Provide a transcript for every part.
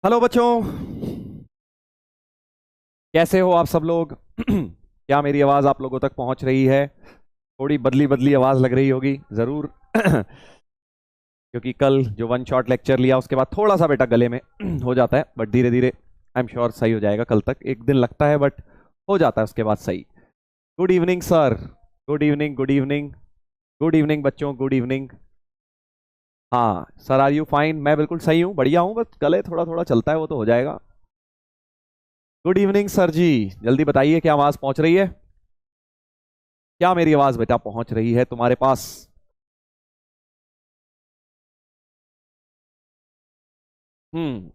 Hello बच्चों, कैसे हो आप सब लोग? क्या मेरी आवाज़ आप लोगों तक पहुंच रही है? थोड़ी बदली बदली आवाज़ लग रही होगी ज़रूर। क्योंकि कल जो वन शॉट लेक्चर लिया उसके बाद थोड़ा सा बेटा गले में हो जाता है, बट धीरे धीरे आई एम श्योर सही हो जाएगा। कल तक एक दिन लगता है बट हो जाता है उसके बाद सही। Good evening sir. Good evening, good evening. Good evening बच्चों, गुड इवनिंग। हाँ सर, आर यू फाइन? मैं बिल्कुल सही हूँ, बढ़िया हूँ, बस गले थोड़ा थोड़ा चलता है, वो तो हो जाएगा। गुड इवनिंग सर जी। जल्दी बताइए, क्या आवाज़ पहुंच रही है? क्या मेरी आवाज बेटा पहुंच रही है तुम्हारे पास? हम्म।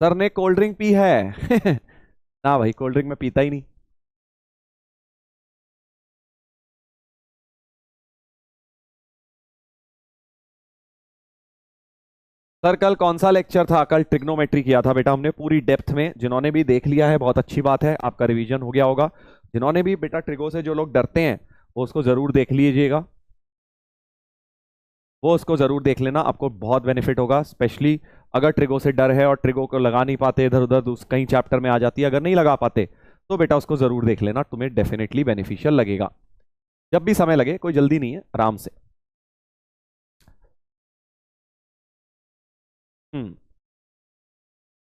सर ने कोल्ड ड्रिंक पी है? ना भाई, कोल्ड ड्रिंक में पीता ही नहीं। सर कल कौन सा लेक्चर था? कल ट्रिग्नोमेट्री किया था बेटा हमने पूरी डेप्थ में। जिन्होंने भी देख लिया है बहुत अच्छी बात है, आपका रिवीजन हो गया होगा। जिन्होंने भी बेटा ट्रिगो से जो लोग डरते हैं वो उसको जरूर देख लीजिएगा। वो उसको जरूर देख लेना, आपको बहुत बेनिफिट होगा। स्पेशली अगर ट्रिगो से डर है और ट्रिगो को लगा नहीं पाते, इधर उधर कहीं चैप्टर में आ जाती है, अगर नहीं लगा पाते तो बेटा उसको जरूर देख लेना, तुम्हें डेफिनेटली बेनिफिशियल लगेगा। जब भी समय लगे, कोई जल्दी नहीं है, आराम से। हम्म।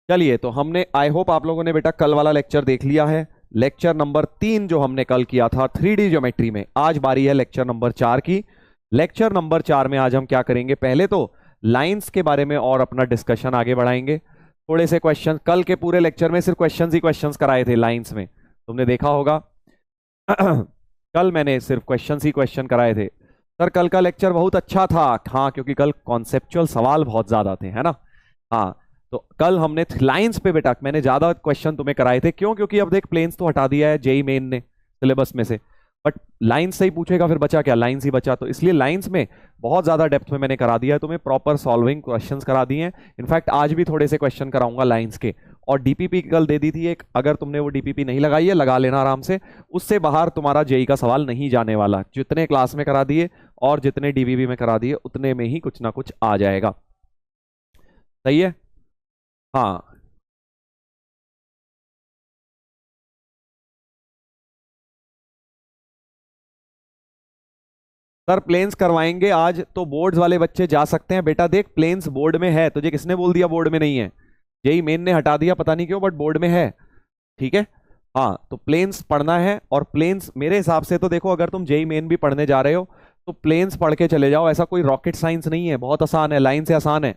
चलिए, तो हमने आई होप आप लोगों ने बेटा कल वाला लेक्चर देख लिया है। लेक्चर नंबर 3 जो हमने कल किया था 3D ज्योमेट्री में, आज बारी है लेक्चर नंबर 4 की। लेक्चर नंबर 4 में आज हम क्या करेंगे? पहले तो लाइंस के बारे में और अपना डिस्कशन आगे बढ़ाएंगे। थोड़े से क्वेश्चन, कल के पूरे लेक्चर में सिर्फ क्वेश्चंस ही क्वेश्चंस कराए थे लाइंस में, तुमने देखा होगा। कल मैंने सिर्फ क्वेश्चंस ही क्वेश्चन कराए थे। सर कल का लेक्चर बहुत अच्छा था। हाँ, क्योंकि कल कॉन्सेप्चुअल सवाल बहुत ज्यादा थे, है ना। हाँ, तो कल हमने लाइंस पे बेटा मैंने ज्यादा क्वेश्चन तुम्हें कराए थे। क्यों? क्योंकि अब देख प्लेन्स तो हटा दिया है जेई मेन ने सिलेबस में से, बट लाइंस से ही पूछेगा, फिर बचा क्या? लाइंस ही बचा। तो इसलिए लाइंस में बहुत ज्यादा डेप्थ में मैंने करा दिया है तुम्हें, प्रॉपर सॉल्विंग क्वेश्चंस करा दिए हैं। इनफैक्ट आज भी थोड़े से क्वेश्चन कराऊंगा लाइंस के। और डीपीपी कल दे दी थी एक, अगर तुमने वो डीपीपी नहीं लगाई है लगा लेना आराम से। उससे बाहर तुम्हारा जेई का सवाल नहीं जाने वाला। जितने क्लास में करा दिए और जितने डीबीबी में करा दिए उतने में ही कुछ ना कुछ आ जाएगा। सही है। हाँ सर, प्लेन्स करवाएंगे आज, तो बोर्ड्स वाले बच्चे जा सकते हैं बेटा। देख प्लेन्स बोर्ड में है, तुझे किसने बोल दिया बोर्ड में नहीं है? जेई मेन ने हटा दिया, पता नहीं क्यों, बट बोर्ड में है। ठीक है। हाँ, तो प्लेन्स पढ़ना है। और प्लेन्स मेरे हिसाब से तो देखो, अगर तुम जेई मेन भी पढ़ने जा रहे हो तो प्लेन्स पढ़ के चले जाओ। ऐसा कोई रॉकेट साइंस नहीं है, बहुत आसान है, लाइन से आसान है।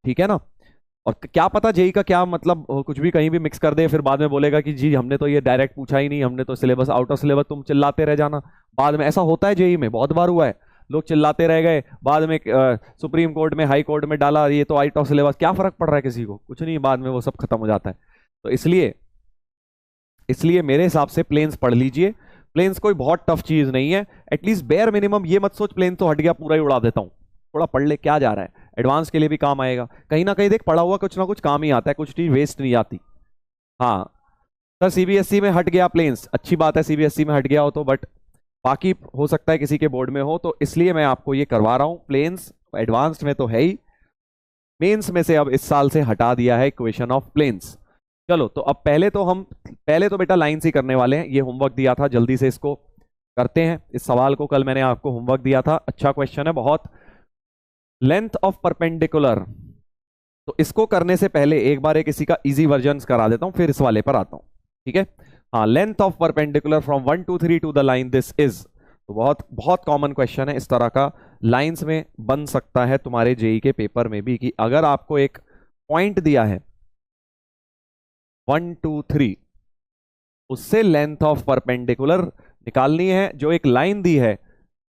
ठीक है ना। और क्या पता जेई का क्या मतलब कुछ भी कहीं भी मिक्स कर दे, फिर बाद में बोलेगा कि जी हमने तो ये डायरेक्ट पूछा ही नहीं, हमने तो सिलेबस आउट ऑफ सिलेबस, तुम चिल्लाते रह जाना। बाद में ऐसा होता है, जेई में बहुत बार हुआ है, लोग चिल्लाते रह गए, बाद में सुप्रीम कोर्ट में हाई कोर्ट में डाला ये तो आउट ऑफ सिलेबस। क्या फर्क पड़ रहा है किसी को? कुछ नहीं, बाद में वो सब खत्म हो जाता है। तो इसलिए इसलिए मेरे हिसाब से प्लेन्स पढ़ लीजिए। प्लेन्स कोई बहुत टफ चीज नहीं है। एटलीस्ट बेयर मिनिमम ये मत सोच प्लेन तो हट गया पूरा ही उड़ा देता हूं। थोड़ा पढ़ ले, क्या जा रहा है, एडवांस के लिए भी काम आएगा कहीं ना कहीं। देख पढ़ा हुआ कुछ ना कुछ काम ही आता है, कुछ चीज वेस्ट नहीं आती। हाँ सर, सीबीएसई में हट गया प्लेन्स, अच्छी बात है सीबीएसई में हट गया हो तो, बट बाकी हो सकता है किसी के बोर्ड में हो, तो इसलिए मैं आपको ये करवा रहा हूं। प्लेन्स एडवांस्ड में तो है ही, मेंस में से अब इस साल से हटा दिया है इक्वेशन ऑफ प्लेन्स। चलो, तो अब पहले तो बेटा लाइंस ही करने वाले हैं। ये होमवर्क दिया था, जल्दी से इसको करते हैं। इस सवाल को कल मैंने आपको होमवर्क दिया था, अच्छा क्वेश्चन है बहुत। लेंथ ऑफ परपेंडिकुलर, तो इसको करने से पहले एक बार एक इसी का इजी वर्जन करा देता हूं, फिर इस वाले पर आता हूं। ठीक है। हाँ, length of perpendicular from 1 2 3 to the line this is, तो बहुत बहुत कॉमन क्वेश्चन है इस तरह का। लाइंस में बन सकता है तुम्हारे जेई के पेपर में भी, कि अगर आपको एक पॉइंट दिया है 1 2 3, उससे लेंथ ऑफ परपेंडिकुलर निकालनी है। जो एक लाइन दी है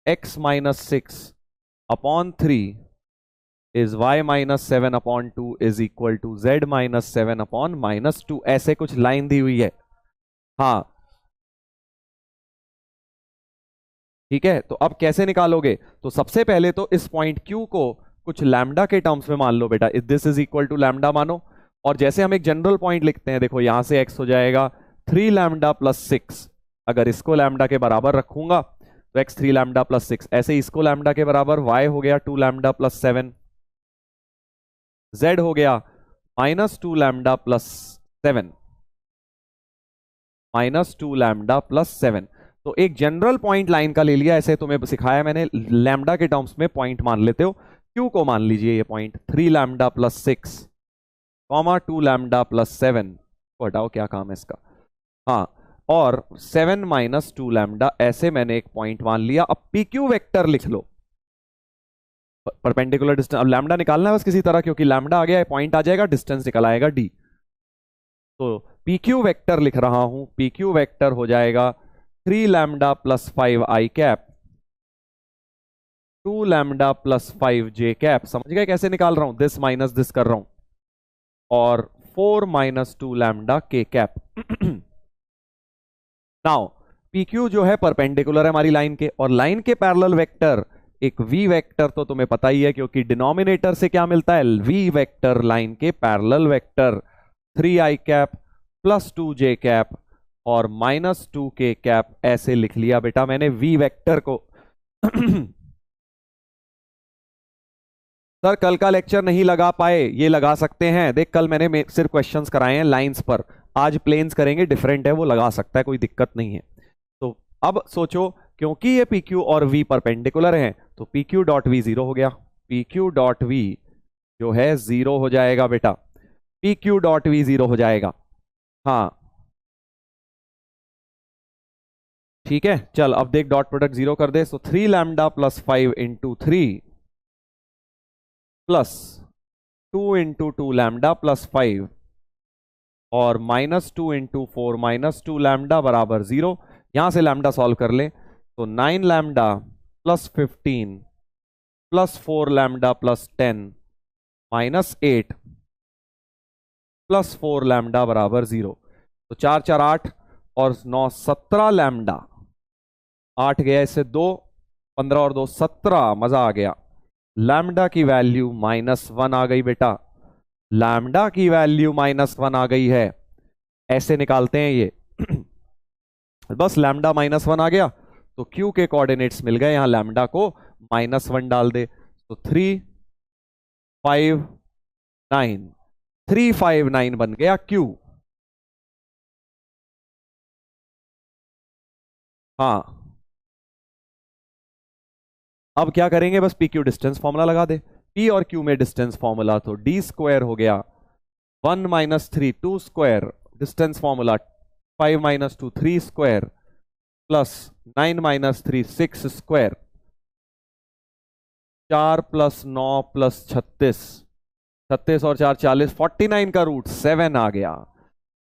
x minus 6/3 is y minus 7/2 is equal to z minus 7/-2, ऐसे कुछ लाइन दी हुई है। हाँ ठीक है, तो अब कैसे निकालोगे? तो सबसे पहले तो इस पॉइंट Q को कुछ लैम्डा के टर्म्स में मान लो बेटा, this is equal to lambda मानो। और जैसे हम एक जनरल पॉइंट लिखते हैं, देखो यहां से x हो जाएगा 3 लैम्डा प्लस 6। अगर इसको लैम्डा के बराबर रखूंगा तो x 3 लैम्डा प्लस 6, ऐसे इसको लैम्डा के बराबर y हो गया 2 लैम्डा प्लस 7। z हो गया -2 लैम्डा +7, -2 लैम्डा +7। तो एक जनरल पॉइंट लाइन का ले लिया, ऐसे तुम्हें सिखाया मैंने, लैम्डा के टर्म्स में पॉइंट मान लेते हो। क्यू को मान लीजिए ये पॉइंट 3 लैम्डा +6, -2 लैम्डा +7, को हटाओ क्या काम है इसका, हाँ, और 7 - 2 लैम्डा, ऐसे मैंने एक पॉइंट मान लिया। अब पी क्यू वेक्टर लिख लो, परपेंडिकुलर डिस्टेंस। अब लैम्डा निकालना है बस किसी तरह, क्योंकि लैम्डा आ गया, पॉइंट आ जाएगा, डिस्टेंस निकल आएगा डी। तो पी क्यू वेक्टर लिख रहा हूं, पी क्यू वेक्टर हो जाएगा 3 lambda +5 i cap, 2 lambda +5 j cap. समझ गए कैसे निकाल रहा हूं, दिस माइनस दिस कर रहा हूं, और 4 - 2 lambda k cap. Now P Q जो है परपेंडिकुलर है हमारी लाइन के, और लाइन के पैरेलल वेक्टर एक वी वेक्टर तो तुम्हें पता ही है, क्योंकि डिनोमिनेटर से क्या मिलता है, वी वेक्टर, लाइन के parallel vector 3 i cap +2 j cap और -2 k कैप, ऐसे लिख लिया बेटा मैंने वी वेक्टर को। सर कल का लेक्चर नहीं लगा पाए, ये लगा सकते हैं, देख कल मैंने सिर्फ क्वेश्चंस कराए हैं लाइंस पर, आज प्लेन्स करेंगे, डिफरेंट है, वो लगा सकता है, कोई दिक्कत नहीं है। तो अब सोचो, क्योंकि ये पी क्यू और वी परपेंडिकुलर हैं, तो P Q dot we zero हो गया, पी क्यू डॉट वी जो है जीरो हो जाएगा बेटा, P Q dot we zero हो जाएगा। हाँ ठीक है, चल अब देख, डॉट प्रोडक्ट जीरो कर दे, तो 3 लैम्डा +5 × 3 +2 × 2 लैम्डा +5 और -2 × 4 -2 लैम्डा बराबर 0। यहां से लैम्डा सॉल्व कर ले, तो 9 लैम्डा +15 +4 लैम्डा +10 -8 +4 लैम्डा बराबर 0। तो 4 4 8 और 9 17 लैम्डा, 8 गया इससे 2, 15 और 2 17, मजा आ गया। लैम्डा की वैल्यू -1 आ गई बेटा, लैम्डा की वैल्यू -1 आ गई है, ऐसे निकालते हैं ये। बस लैम्डा -1 आ गया, तो क्यू के कोऑर्डिनेट्स मिल गए, यहां लैम्डा को -1 डाल दे, तो 359, 359 बन गया क्यू। हाँ अब क्या करेंगे, बस पी क्यू डिस्टेंस फॉर्मूला लगा दे, पी और क्यू में डिस्टेंस फॉर्मूला, तो d² हो गया 1 - 3 2², डिस्टेंस फॉर्मूला 5 - 2 3² +9 - 3 6², 4 + 9 + 36, 36 और 4 40, 49 का रूट 7 आ गया,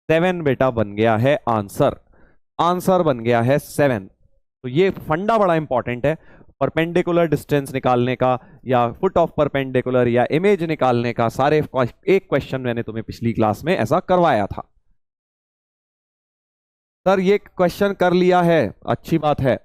7 बेटा बन गया है आंसर, आंसर बन गया है 7। तो ये फंडा बड़ा इंपॉर्टेंट है, परपेंडिकुलर डिस्टेंस निकालने का, या फुट ऑफ परपेंडिकुलर, या इमेज निकालने का, सारे एक क्वेश्चन मैंने तुम्हें पिछली क्लास में ऐसा करवाया था। सर ये क्वेश्चन कर लिया है, अच्छी बात है।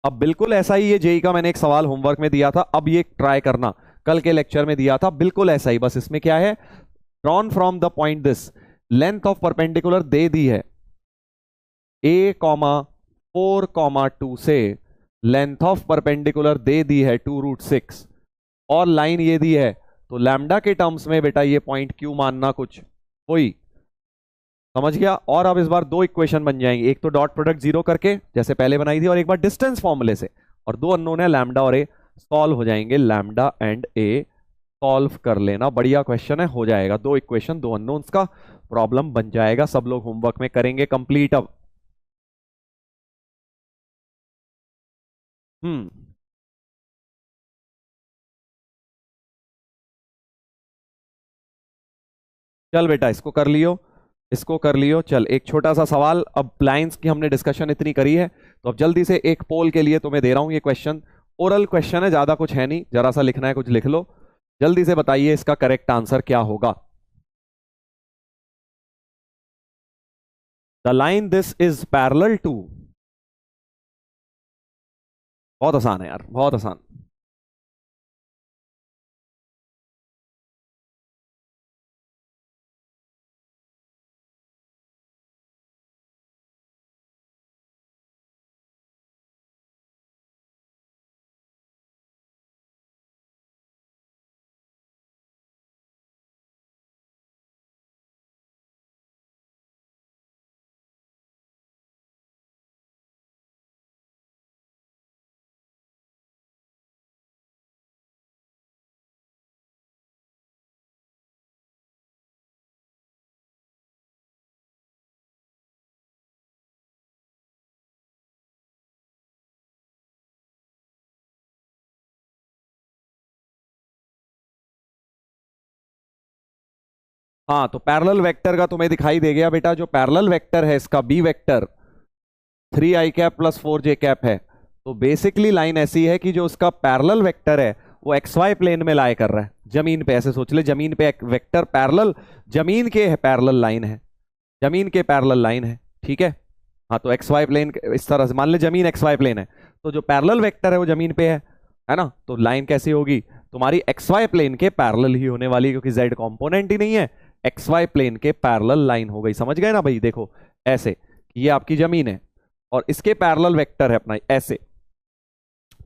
अब बिल्कुल ऐसा ही, ये जेई का मैंने एक सवाल होमवर्क में दिया था, अब ये ट्राई करना, कल के लेक्चर में दिया था, बिल्कुल ऐसा ही, बस इसमें क्या है, drawn from the point this, length of perpendicular दे दी है a, 4, 2 से, लेंथ ऑफ परपेंडिकुलर दे दी है 2√6, और लाइन ये दी है, तो लैम्डा के टर्म्स में बेटा ये पॉइंट क्यू मानना कुछ वही, समझ गया। और अब इस बार दो इक्वेशन बन जाएंगी, एक तो डॉट प्रोडक्ट जीरो करके जैसे पहले बनाई थी, और एक बार डिस्टेंस फॉर्मूले से, और दो अननोन है लैम्डा और ए, सॉल्व हो जाएंगे, लैम्डा एंड ए सॉल्व कर लेना, बढ़िया क्वेश्चन है, हो जाएगा, दो इक्वेशन दो अननोन्स का प्रॉब्लम बन जाएगा, सब लोग होमवर्क में करेंगे कंप्लीट। अब हम्म चल बेटा इसको कर लियो, इसको कर लियो, चल एक छोटा सा सवाल, अब लाइंस की हमने डिस्कशन इतनी करी है, तो अब जल्दी से एक पोल के लिए तुम्हें दे रहा हूं ये क्वेश्चन, ओरल क्वेश्चन है, ज्यादा कुछ है नहीं, जरा सा लिखना है, कुछ लिख लो, जल्दी से बताइए इसका करेक्ट आंसर क्या होगा। The line this is parallel to, बहुत आसान है यार, बहुत आसान। हाँ, तो पैरेलल वेक्टर का तुम्हें दिखाई दे गया बेटा, जो पैरेलल वेक्टर है इसका B vector 3i cap plus 4j cap है। तो बेसिकली लाइन ऐसी है कि जो उसका पैरेलल वेक्टर है वो एक्स वाई प्लेन में लाई कर रहा है, जमीन पे। ऐसे सोच ले, जमीन पे एक वेक्टर पैरेलल, जमीन के पैरेलल लाइन है, जमीन के पैरेलल लाइन है, ठीक है। हाँ, तो एक्स वाई प्लेन इस तरह से मान ले, जमीन एक्स वाई प्लेन है, तो जो पैरेलल वेक्टर है वो जमीन पे है ना। तो लाइन कैसी होगी तुम्हारी, एक्स वाई प्लेन के पैरेलल ही होने वाली, क्योंकि जेड कंपोनेंट ही नहीं है, एक्स वाई प्लेन के पैरेलल लाइन हो गई। समझ गए ना भाई? देखो ऐसे, ये आपकी जमीन है और इसके पैरेलल वेक्टर है अपना, ऐसे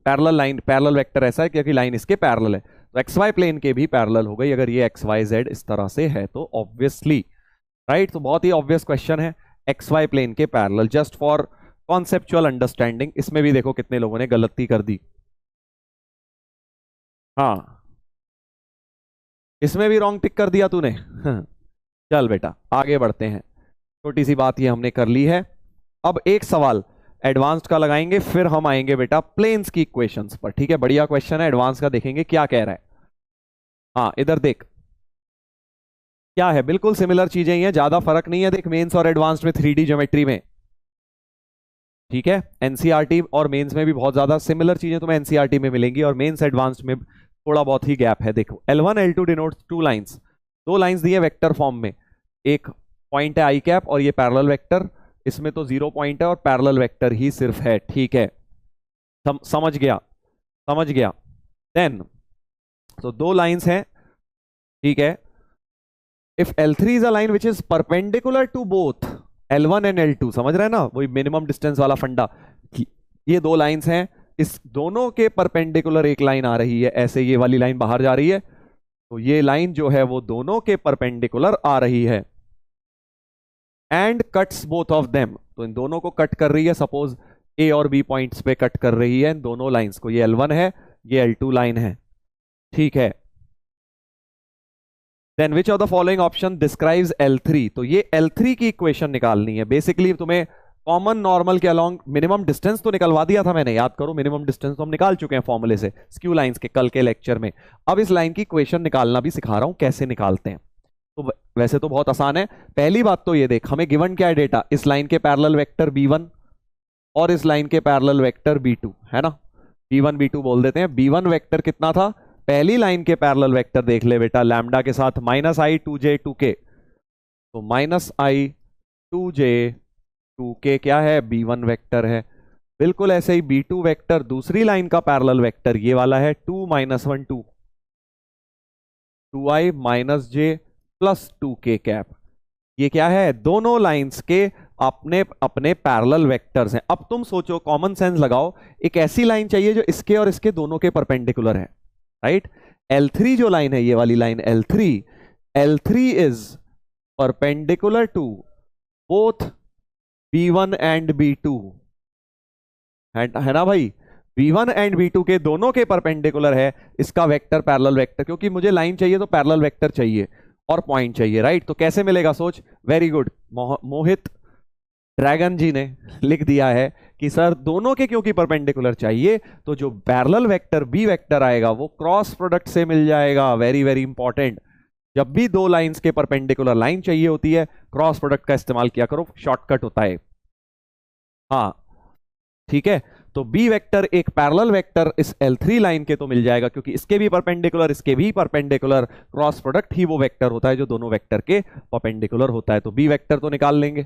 पैरेलल लाइन, पैरेलल वेक्टर ऐसा है क्योंकि लाइन इसके पैरेलल है, तो एक्स वाई प्लेन के भी पैरेलल हो गई अगर ये एक्स वाई जेड इस तरह से है तो, ऑब्वियसली राइट। तो बहुत ही ऑब्वियस क्वेश्चन है, एक्स वाई प्लेन के parallel, just for conceptual understanding. इसमें भी देखो कितने लोगों ने गलती कर दी। हाँ, इसमें भी रॉन्ग टिक कर दिया तूने। चल बेटा आगे बढ़ते हैं, छोटी सी बात ये हमने कर ली है। अब एक सवाल एडवांस्ड का लगाएंगे, फिर हम आएंगे बेटा प्लेन्स की इक्वेशंस पर, ठीक है। बढ़िया क्वेश्चन है, एडवांस का देखेंगे क्या कह रहा है। हाँ इधर देख, क्या है, बिल्कुल सिमिलर चीजें ही हैं, ज्यादा फर्क नहीं है। देख मेंस और एडवांस्ड में 3D ज्योमेट्री में, ठीक है, एनसीईआरटी और मेंस में भी बहुत ज्यादा सिमिलर चीजें तुम्हें एनसीईआरटी में मिलेंगी, और मेंस एडवांस्ड में थोड़ा बहुत ही गैप है। देखो L1 L2 denotes two lines, दो लाइंस दी है वेक्टर फॉर्म में, एक पॉइंट है आई कैप और ये पैरेलल वेक्टर, इसमें तो 0 पॉइंट है और पैरेलल वेक्टर ही सिर्फ है, ठीक है। समझ गया, समझ गया। देन तो दो लाइंस हैं, ठीक है। If L3 is a line which is perpendicular to both L1 and L2, समझ रहे हैं ना, वही मिनिमम डिस्टेंस वाला फंडा। ये दो लाइंस हैं, इस दोनों के परपेंडिकुलर एक लाइन आ रही है, ऐसे ये वाली लाइन बाहर जा रही है, तो ये लाइन जो है वो दोनों के परपेंडिकुलर आ रही है, and cuts both of them, तो इन दोनों को कट कर रही है। सपोज ए और बी पॉइंट्स पे कट कर रही है इन दोनों लाइंस को, ये L1 है, ये L2 लाइन है, ठीक है। Then which of the following option describes L3, तो ये L3 की इक्वेशन निकालनी है। बेसिकली तुम्हें कॉमन नॉर्मल के अलोंग मिनिमम डिस्टेंस तो निकलवा दिया था मैंने, याद करो, मिनिमम डिस्टेंस तो हम निकाल चुके हैं फॉर्मूले से स्क्यू लाइंस के, कल के लेक्चर में। अब इस लाइन की इक्वेशन निकालना भी सिखा रहा हूं कैसे निकालते हैं। तो वैसे तो बहुत आसान है। पहली बात तो ये देख, हमें गिवन क्या है डेटा, इस लाइन के पैरेलल वेक्टर B1 और इस लाइन के पैरेलल वेक्टर B2 है ना, B1 B2 बोल देते हैं। B1 वेक्टर कितना था, पहली लाइन के पैरेलल वेक्टर देख ले बेटा, लैम्डा के साथ -i 2j 2k, तो -i 2j 2k क्या है, B1 वेक्टर है। बिल्कुल ऐसे ही B2 वेक्टर, दूसरी लाइन का पैरेलल वेक्टर ये वाला है 2 -1 2, 2i - j + 2k कैप। ये क्या है, दोनों लाइंस के अपने अपने पैरेलल वेक्टर्स हैं। अब तुम सोचो, कॉमन सेंस लगाओ, एक ऐसी लाइन चाहिए जो इसके और इसके दोनों के परपेंडिकुलर है, राइट। L3 जो लाइन है, ये वाली line L3 is perpendicular to both B1 and B2, है ना भाई, B1 एंड B2 के दोनों के परपेंडिकुलर है इसका वेक्टर, पैरेलल वेक्टर, क्योंकि मुझे लाइन चाहिए तो पैरेलल वेक्टर चाहिए और पॉइंट चाहिए, राइट। तो कैसे मिलेगा, सोच। वेरी गुड, मोहित ड्रैगन जी ने लिख दिया है कि सर दोनों के क्योंकि परपेंडिकुलर चाहिए, तो जो पैरेलल वेक्टर बी वेक्टर आएगा वो क्रॉस प्रोडक्ट से मिल जाएगा। वेरी वेरी इंपॉर्टेंट, जब भी दो लाइंस के परपेंडिकुलर लाइन चाहिए होती है, क्रॉस प्रोडक्ट का इस्तेमाल किया करो, शॉर्टकट होता है। हाँ ठीक है, तो बी वेक्टर एक पैरेलल वेक्टर इस L3 लाइन के तो मिल जाएगा, क्योंकि इसके भी परपेंडिकुलर इसके भी परपेंडिकुलर, क्रॉस प्रोडक्ट ही वो वेक्टर होता है जो दोनों वेक्टर के परपेंडिकुलर होता है, तो बी वेक्टर तो निकाल लेंगे।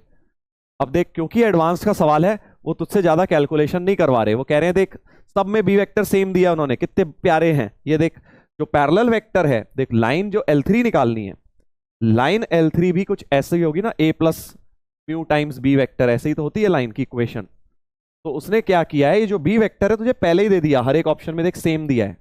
अब देख, क्योंकि एडवांस का सवाल है, वो तुझसे ज्यादा कैलकुलेशन नहीं करवा रहे, वो कह रहे हैं देख सब में बी वेक्टर सेम दिया उन्होंने, कितने प्यारे हैं ये देख। जो पैरेलल वेक्टर है, देख लाइन जो L3 निकालनी है, लाइन L3 भी कुछ ऐसे ही होगी ना, a + mu times B vector, ऐसे ही तो होती है लाइन की इक्वेशन। तो उसने क्या किया है, ये जो बी वेक्टर है तुझे पहले ही दे दिया, हर एक ऑप्शन में देख सेम दिया है,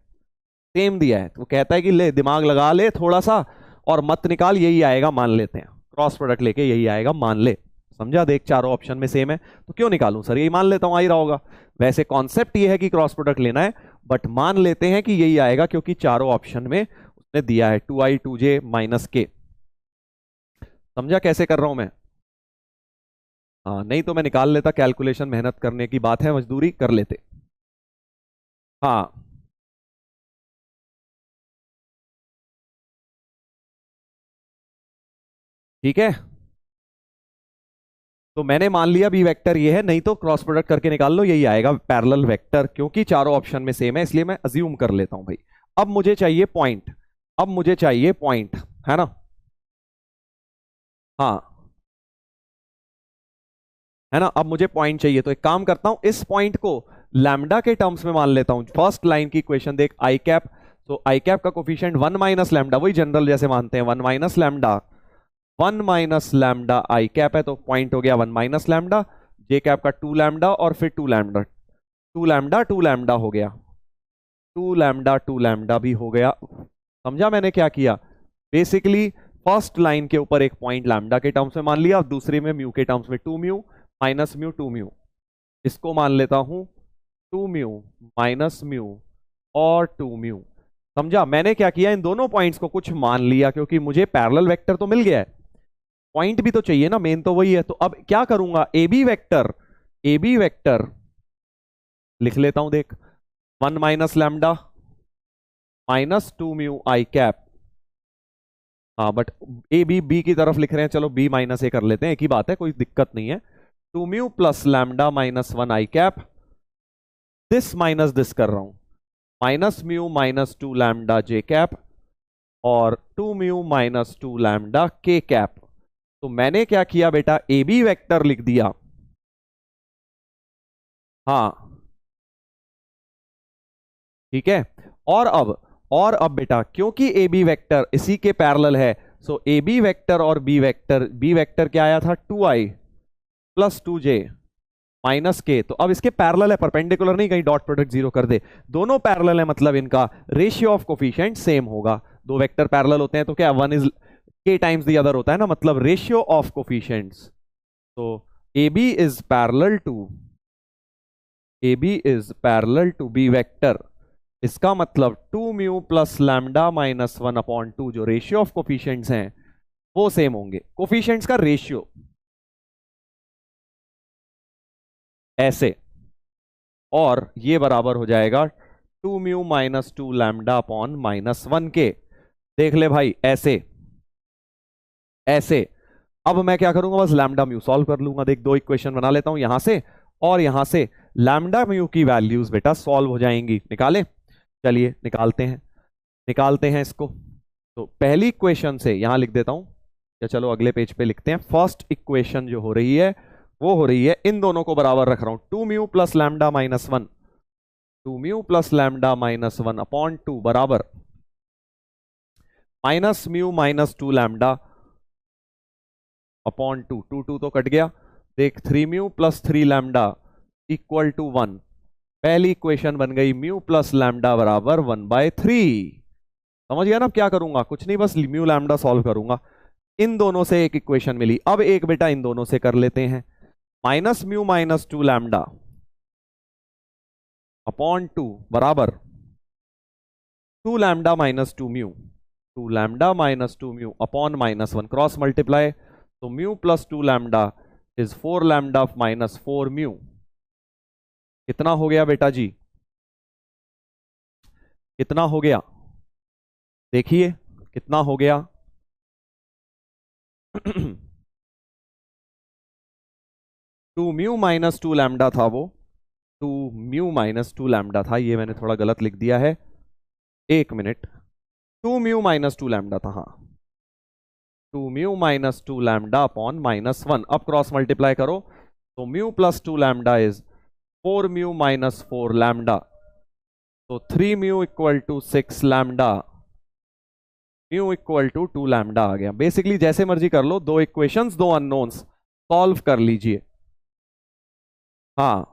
सेम दिया है। तो वो कहता है कि ले दिमाग लगा ले थोड़ा सा और मत निकाल, यही आएगा मान लेते हैं, क्रॉस प्रोडक्ट लेके यही आएगा मान ले, समझा। देख चारों ऑप्शन में सेम है तो क्यों निकालूं सर, यही मान लेता हूं, आ ही रहा होगा। वैसे कॉन्सेप्ट ये है कि क्रॉस प्रोडक्ट लेना है, बट मान लेते हैं कि यही आएगा, क्योंकि चारों ऑप्शन में उसने दिया है 2i 2j - k। समझा कैसे कर रहा हूं मैं? हाँ, नहीं तो मैं निकाल लेता, कैलकुलेशन मेहनत करने की बात है, मजदूरी कर लेते। हाँ ठीक है, तो मैंने मान लिया बी वेक्टर ये है, नहीं तो क्रॉस प्रोडक्ट करके निकाल लो, यही आएगा पैरेलल वेक्टर, क्योंकि चारों ऑप्शन में सेम है इसलिए मैं अज्यूम कर लेता हूं भाई। अब मुझे चाहिए पॉइंट, अब मुझे चाहिए पॉइंट, है ना? हाँ, है ना, अब मुझे पॉइंट चाहिए, तो एक काम करता हूं, इस पॉइंट को लैम्डा के टर्म्स में मान लेता हूं। फर्स्ट लाइन की इक्वेशन देख, आई कैप, तो आई कैप का कोफिशिएंट 1 माइनस लैम्डा, वही जनरल जैसे मानते हैं, 1 माइनस लैम्डा, 1 माइनस लैम्डा आई कैप है, तो पॉइंट हो गया 1 माइनस लैम्डा, जे कैप का 2 लैम्डा और फिर 2 लैम्डा, 2 लैम्डा 2 लैम्डा हो गया, 2 लैम्डा 2 लैम्डा भी हो गया। समझा मैंने क्या किया? बेसिकली फर्स्ट लाइन के ऊपर एक पॉइंट लैम्डा के टर्म्स में मान लिया, और दूसरे में म्यू के टर्म्स में 2 म्यू माइनस म्यू 2 म्यू, इसको मान लेता हूं 2 म्यू माइनस म्यू और 2 म्यू। समझा मैंने क्या किया? इन दोनों पॉइंट्स को कुछ मान लिया, क्योंकि मुझे पैरेलल वेक्टर तो मिल गया है, पॉइंट भी तो चाहिए ना, मेन तो वही है। तो अब क्या करूंगा, A B vector, A B vector लिख लेता हूं, देख 1 minus lambda minus 2 mu I cap, हाँ बट ए बी बी की तरफ लिख रहे हैं, चलो बी माइनस ए कर लेते हैं, एक ही बात है, कोई दिक्कत नहीं है। 2 mu plus lambda minus 1 I cap, this minus this कर रहा हूं, माइनस म्यू माइनस 2 लैम्डा जे कैप और 2 म्यू माइनस 2 लैम्डा के कैप। तो मैंने क्या किया बेटा, ए बी वेक्टर लिख दिया, हाँ ठीक है। और अब बेटा, क्योंकि ए बी वेक्टर इसी के पैरेलल है, सो ए बी वेक्टर और बी वेक्टर क्या आया था, 2i प्लस 2j माइनस के, तो अब इसके पैरेलल है, परपेंडिकुलर नहीं, कहीं डॉट प्रोडक्ट जीरो कर दे, दोनों पैरेलल है, मतलब इनका रेशियो ऑफ कोफिशिएंट सेम होगा। दो वेक्टर पैरेलल होते हैं तो क्या, one is k times the other होता है ना, मतलब रेशियो ऑफ कोफिशिएंट्स। तो A B is parallel to, A B is parallel to B vector, इसका मतलब 2 mu plus lambda minus 1 upon 2, जो रेशियो ऑफ कोफिशिएंट्स हैं वो सेम होंगे, कोफिशिएंट्स का रेशियो ऐसे, और ये बराबर हो जाएगा 2 mu minus 2 lambda upon minus 1 के। देख ले भाई, ऐसे ऐसे। अब मैं क्या करूंगा, बस लैम्डा म्यू सॉल्व कर लूंगा। देख, दो इक्वेशन बना लेता हूं, यहां से और यहां से, लैम्डा म्यू की वैल्यूज बेटा सॉल्व हो जाएंगी, निकाले, चलिए निकालते हैं इसको। तो पहली इक्वेशन से यहां लिख देता हूं, या चलो अगले पेज पे लिखते हैं। फर्स्ट इक्वेशन जो हो रही है वो हो रही है, इन दोनों को बराबर रख रहा हूं, 2 mu plus lambda minus 1, 2 mu plus lambda minus 1 upon 2 बराबर minus mu minus 2 lambda upon 2, 2 2 तो कट गया। देख, 3 mu plus 3 lambda equal to 1, पहली इक्वेशन बन गई म्यू प्लस लैम्डा बराबर 1/3। समझ गया ना? अब क्या करूंगा, कुछ नहीं, बस म्यू लैम्डा सॉल्व करूंगा। इन दोनों से एक इक्वेशन मिली, अब एक बेटा इन दोनों से कर लेते हैं, minus mu minus 2 lambda upon 2 बराबर 2 lambda minus 2 mu, 2 lambda minus 2 mu upon minus 1, cross multiply, तो mu plus 2 lambda is 4 lambda minus 4 mu. कितना हो गया बेटा जी, कितना हो गया, देखिए कितना हो गया 2 म्यू माइनस 2 लैम्डा था वो, 2 म्यू माइनस 2 लैम्डा था, ये मैंने थोड़ा गलत लिख दिया है, एक मिनट, 2 म्यू माइनस 2 लैम्डा था, हाँ 2 mu minus 2 lambda upon minus 1। अब क्रॉस मल्टीप्लाई करो, तो mu plus 2 lambda is 4 mu minus 4 lambda, तो 3 mu equal to 6 lambda, mu equal to 2 lambda आ गया। बेसिकली जैसे मर्जी कर लो, दो इक्वेशंस दो अननोन्स, सॉल्व कर लीजिए। हाँ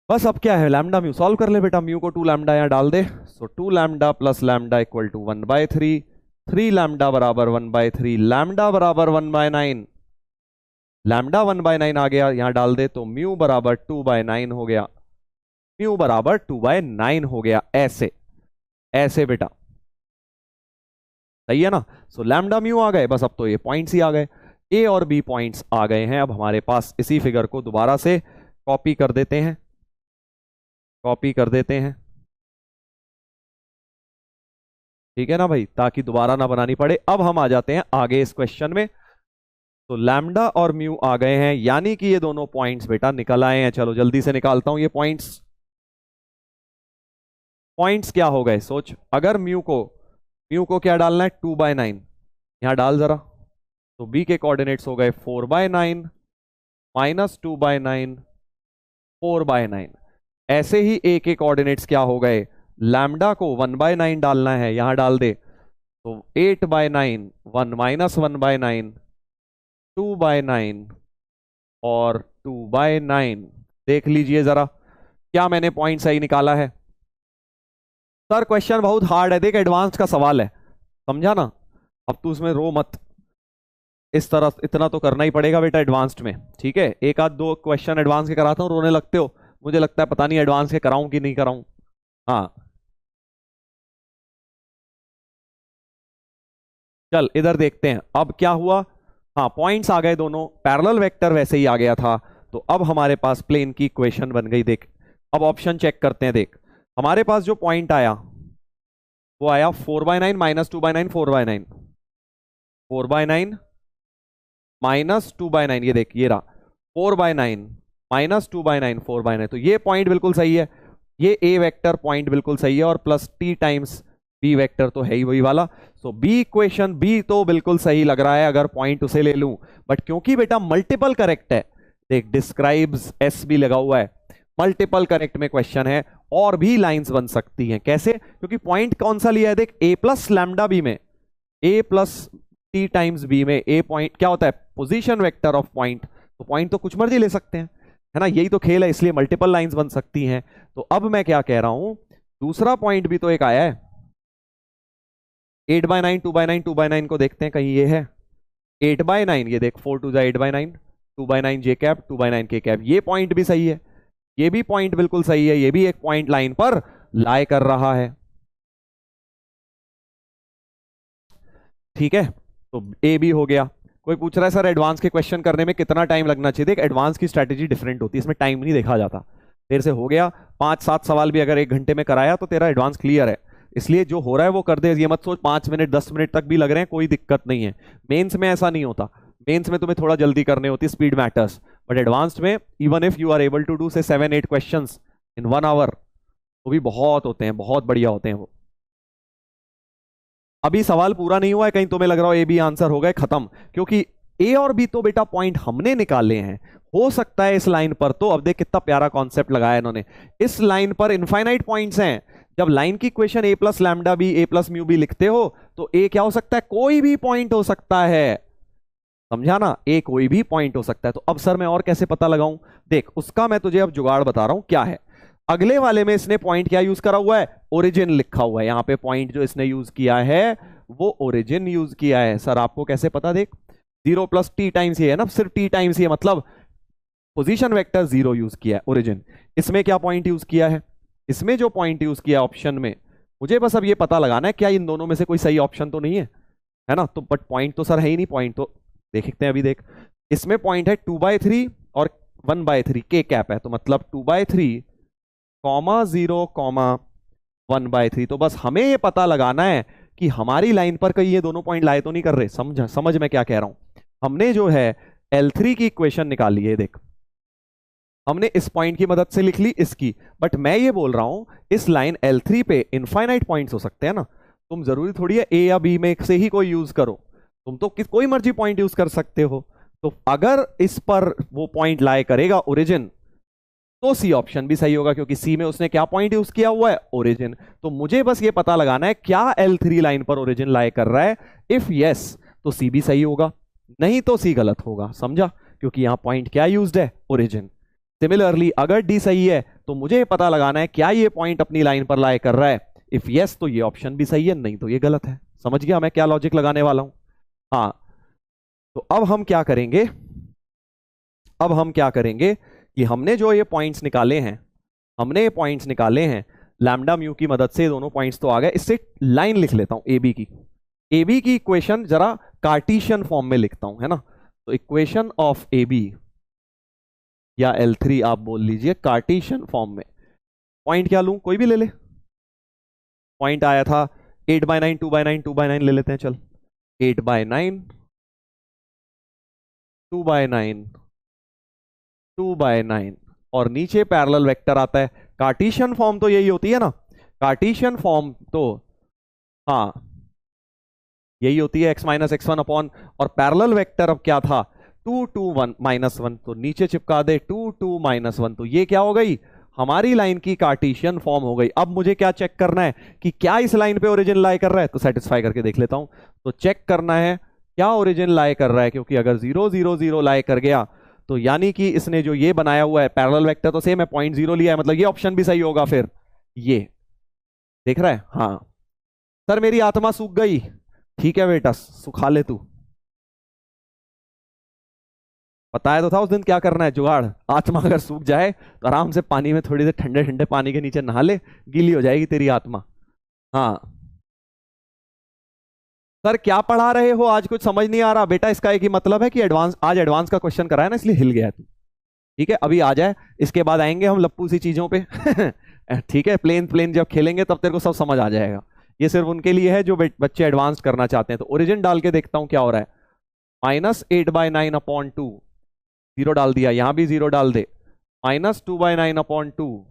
बस, अब क्या है, लैम्डा म्यू सॉल्व कर ले बेटा, म्यू को 2 लैम्डा यहां डाल दे, so 2 lambda plus lambda equal to 1/3, 3 lambda बराबर 1/3, लैम्डा बराबर 1/9, लैम्डा 1/9 आ गया, यहां डाल दे, तो म्यू बराबर 2/9 हो गया, म्यू बराबर 2/9 हो गया, ऐसे ऐसे बेटा, सही है ना? सो लैम्डा म्यू आ गए, बस अब तो ये पॉइंट्स ही आ गए, ए और बी पॉइंट्स आ गए हैं। अब हमारे पास इसी फिगर को दोबारा से कॉपी कर देते हैं, कॉपी कर देते हैं, ठीक है ना भाई, ताकि दोबारा ना बनानी पड़े। अब हम आ जाते हैं आगे इस क्वेश्चन में। तो लैम्डा और म्यू आ गए हैं, यानी कि ये दोनों पॉइंट्स बेटा निकल आए हैं। चलो जल्दी से निकालता हूं ये पॉइंट्स। पॉइंट्स क्या हो गए सोच, अगर म्यू को क्या डालना है, 2/9, यहां डाल जरा। तो बी के कोऑर्डिनेट्स हो गए 4/9 -2/9 4/9। ऐसे ही ए के कोऑर्डिनेट्स क्या हो गए, लैम्डा को 1/9 डालना है, यहां डाल दे। तो 8/9 1 -1/9 2/9 और 2/9। देख लीजिए जरा, क्या मैंने पॉइंट सही निकाला है। सर क्वेश्चन बहुत हार्ड है, देख एडवांस का सवाल है, समझा ना। अब तू उसमें रो मत, इस तरह इतना तो करना ही पड़ेगा बेटा एडवांस्ड में। ठीक है, एक आध दो क्वेश्चन एडवांस के कराता हूँ, रोने लगते हो। मुझे लगता है पता नहीं एडवांस के कराऊं कि नहीं कराऊं। हाँ चल इधर देखते हैं अब क्या हुआ। हाँ पॉइंट्स आ गए दोनों, पैरेलल वेक्टर वैसे ही आ गया था। तो अब हमारे पास प्लेन की इक्वेशन बन गई। देख अब ऑप्शन चेक करते हैं। देख हमारे पास जो पॉइंट आया वो आया 4/9 -2/9 4/9 4/9 -2/9। ये देख ये रहा 4/9 -2/9 4/9। तो ये पॉइंट बिल्कुल सही है, ये ए वेक्टर पॉइंट बिल्कुल सही है, और plus T times B vector तो है ही वही वाला। सो बी इक्वेशन बी तो बिल्कुल सही लग रहा है अगर पॉइंट उसे ले लूं। बट क्योंकि बेटा मल्टीपल करेक्ट है, देख डिस्क्राइब्स एस भी लगा हुआ है, मल्टीपल करेक्ट में क्वेश्चन है, और भी लाइंस बन सकती हैं। कैसे, क्योंकि पॉइंट कौन सा लिया है, देख ए प्लस लैम्डा बी में, ए प्लस टी टाइम्स बी में। ए पॉइंट क्या होता है, पोजीशन वेक्टर ऑफ पॉइंट। तो पॉइंट तो कुछ मर्जी ले सकते हैं, है ना, यही तो खेल है, इसलिए मल्टीपल लाइंस बन सकती हैं। तो अब मैं क्या कह रहा हूं, दूसरा पॉइंट भी तो एक आया है 8/9 2/9 2/9 को देखते हैं कहीं ये है 8/9। ये देख 4 2 8/9 2/9 जे कैप 2/9 के कैप, ये पॉइंट भी सही है, ये भी पॉइंट बिल्कुल सही है, ये भी एक पॉइंट लाइन पर लाई कर रहा है। ठीक है, तो ए भी हो गया। कोई पूछ रहा है सर एडवांस के क्वेश्चन करने में कितना टाइम लगना चाहिए। देख एडवांस की स्ट्रैटेजी डिफरेंट होती है, इसमें टाइम नहीं देखा जाता। देर से हो गया 5-7 सवाल भी अगर 1 घंटे में कराया तो तेरा एडवांस क्लियर है। इसलिए जो हो रहा है वो कर दे, ये मत सोच 5 मिनट 10 मिनट तक भी लग रहे हैं, कोई दिक्कत नहीं है। मेंस में ऐसा नहीं होता, मेंस में तुम्हें थोड़ा जल्दी करने होती, स्पीड मैटर्स। बट एडवांस्ड में even if you are able to do say 7-8 questions in 1 our, वो भी बहुत होते हैं, बहुत बढ़िया होते हैं वो। अभी सवाल पूरा नहीं हुआ है, कहीं तुम्हें लग रहा हो ए बी आंसर हो गए खत्म, क्योंकि ए और बी तो बेटा पॉइंट हमने निकाले हैं। हो सकता है इस लाइन पर, तो अब देख कितना प्यारा कॉन्सेप्ट लगाया इन्होंने, इस लाइन पर इनफाइनाइट पॉइंट्स हैं। जब लाइन की इक्वेशन ए प्लस लैम्डा बी ए प्लस म्यू बी लिखते हो, तो ए क्या हो सकता है, कोई भी पॉइंट हो सकता है, समझा ना, ए कोई भी पॉइंट हो सकता है। तो अब सर मैं और कैसे पता लगाऊं, देख उसका मैं तुझे अब जुगाड़ बता रहा हूं क्या है। अगले वाले में इसने पॉइंट क्या यूज करा हुआ है, ओरिजिन लिखा हुआ है, यहां पे पॉइंट जो इसने यूज किया है वो ओरिजिन यूज किया है। सर आपको कैसे पता, देख 0 + t टाइम्स ये है ना, सिर्फ t टाइम्स ये, मतलब पोजीशन वेक्टर 0 यूज किया है ओरिजिन। इसमें क्या पॉइंट यूज किया है, इसमें जो पॉइंट यूज किया ऑप्शन में, मुझे बस अब ये पता लगाना है क्या इन दोनों में से कोई सही ऑप्शन तो नहीं है ना। तो बट पॉइंट तो सर है ही नहीं, पॉइंट तो देखते हैं अभी। देख इसमें पॉइंट है 2/3 और 1/3 के कैप है, तो मतलब 2/3 0 1/3। तो बस हमें ये पता लगाना है कि हमारी लाइन पर कहीं ये दोनों पॉइंट लाए तो नहीं कर रहे। समझ में क्या कह रहा हूं, हमने जो है L3 की इक्वेशन निकाली है, देख हमने इस पॉइंट की मदद से लिख ली इसकी। बट मैं ये बोल रहा हूं इस लाइन L3 पे इनफाइनाइट पॉइंट्स हो सकते हैं ना, तुम जरूरी थोड़ी है ए या बी में से ही कोई यूज करो, तुम तो कोई मर्जी पॉइंट यूज कर सकते हो। तो अगर इस पर वो पॉइंट लाए करेगा ओरिजिन, तो सी ऑप्शन भी सही होगा, क्योंकि सी में उसने क्या पॉइंट यूज किया हुआ है, ओरिजिन। तो मुझे बस ये पता लगाना है क्या L3 लाइन पर ओरिजिन लाए कर रहा है। इफ यस तो सी भी सही होगा, नहीं तो सी गलत होगा, समझा, क्योंकि यहां पॉइंट क्या यूज्ड है, ओरिजिन। सिमिलरली अगर डी सही है तो मुझे पता लगाना है क्या ये पॉइंट अपनी लाइन पर लाए कर रहा है। इफ यस तो ये ऑप्शन भी सही है, नहीं तो ये गलत है। समझ गया मैं क्या लॉजिक लगाने वाला हूं। हाँ तो अब हम क्या करेंगे, अब हम क्या करेंगे कि हमने जो ये पॉइंट्स निकाले हैं, हमने ये पॉइंट्स निकाले हैं लैम्डा म्यू की मदद से, दोनों पॉइंट्स तो आ गए। इससे लाइन लिख लेता हूं ए बी की इक्वेशन जरा कार्टेशियन फॉर्म में लिखता हूं, है ना। तो इक्वेशन ऑफ ए बी या L3 आप बोल लीजिए कार्टेशियन फॉर्म में। पॉइंट क्या लूं, कोई भी ले ले। पॉइंट आया था 8/9 2/9 2/9 ले लेते हैं, चल 8/9 2/9 2/9 और नीचे पैरेलल वेक्टर आता है। कार्टेशियन फॉर्म तो यही होती है ना, कार्टेशियन फॉर्म तो हाँ यही होती है x-x1 अपॉन, और पैरेलल वेक्टर अब क्या था 2 2 1 -1, तो नीचे चिपका दे 2 2 -1, तो ये क्या हो गई हमारी लाइन की कार्टेशियन फॉर्म हो गई। अब मुझे क्या चेक करना है कि क्या इस लाइन पे ओरिजिन लाई कर रहा है, तो सेटिस्फाई करके देख लेता हूं। तो चेक करना है क्या ओरिजिन लाई कर रहा है, क्योंकि अगर 0 0 0 लाई कर गया तो यानी कि इसने जो ये बनाया हुआ है पैरेलल वेक्टर तो सेम है, 0.0 लिया है, मतलब ये ऑप्शन भी सही होगा। फिर ये देख रहा है, हाँ सर मेरी आत्मा सूख गई, ठीक है बेटा सुखा ले तू, बताया तो था उस दिन क्या करना है जुगाड़। आत्मा अगर सूख जाए तो आराम से पानी में थोड़ी देर ठंडे ठंडे पानी के नीचे नहा ले, गीली हो जाएगी तेरी आत्मा। हाँ सर क्या पढ़ा रहे हो आज, कुछ समझ नहीं आ रहा बेटा। इसका एक ही मतलब है कि एडवांस, आज एडवांस का क्वेश्चन कराया ना इसलिए हिल गया तू, ठीक है अभी आ जाए, इसके बाद आएंगे हम लप्पू सी चीजों पे ठीक है प्लेन प्लेन जब खेलेंगे तब तेरे को सब समझ आ जाएगा। ये सिर्फ उनके लिए है जो बच्चे एडवांस करना चाहते हैं। तो ओरिजिन डाल के देखता हूं क्या हो रहा है, -8/9/2, जीरो डाल दिया, यहां भी जीरो डाल दे, -2/9/2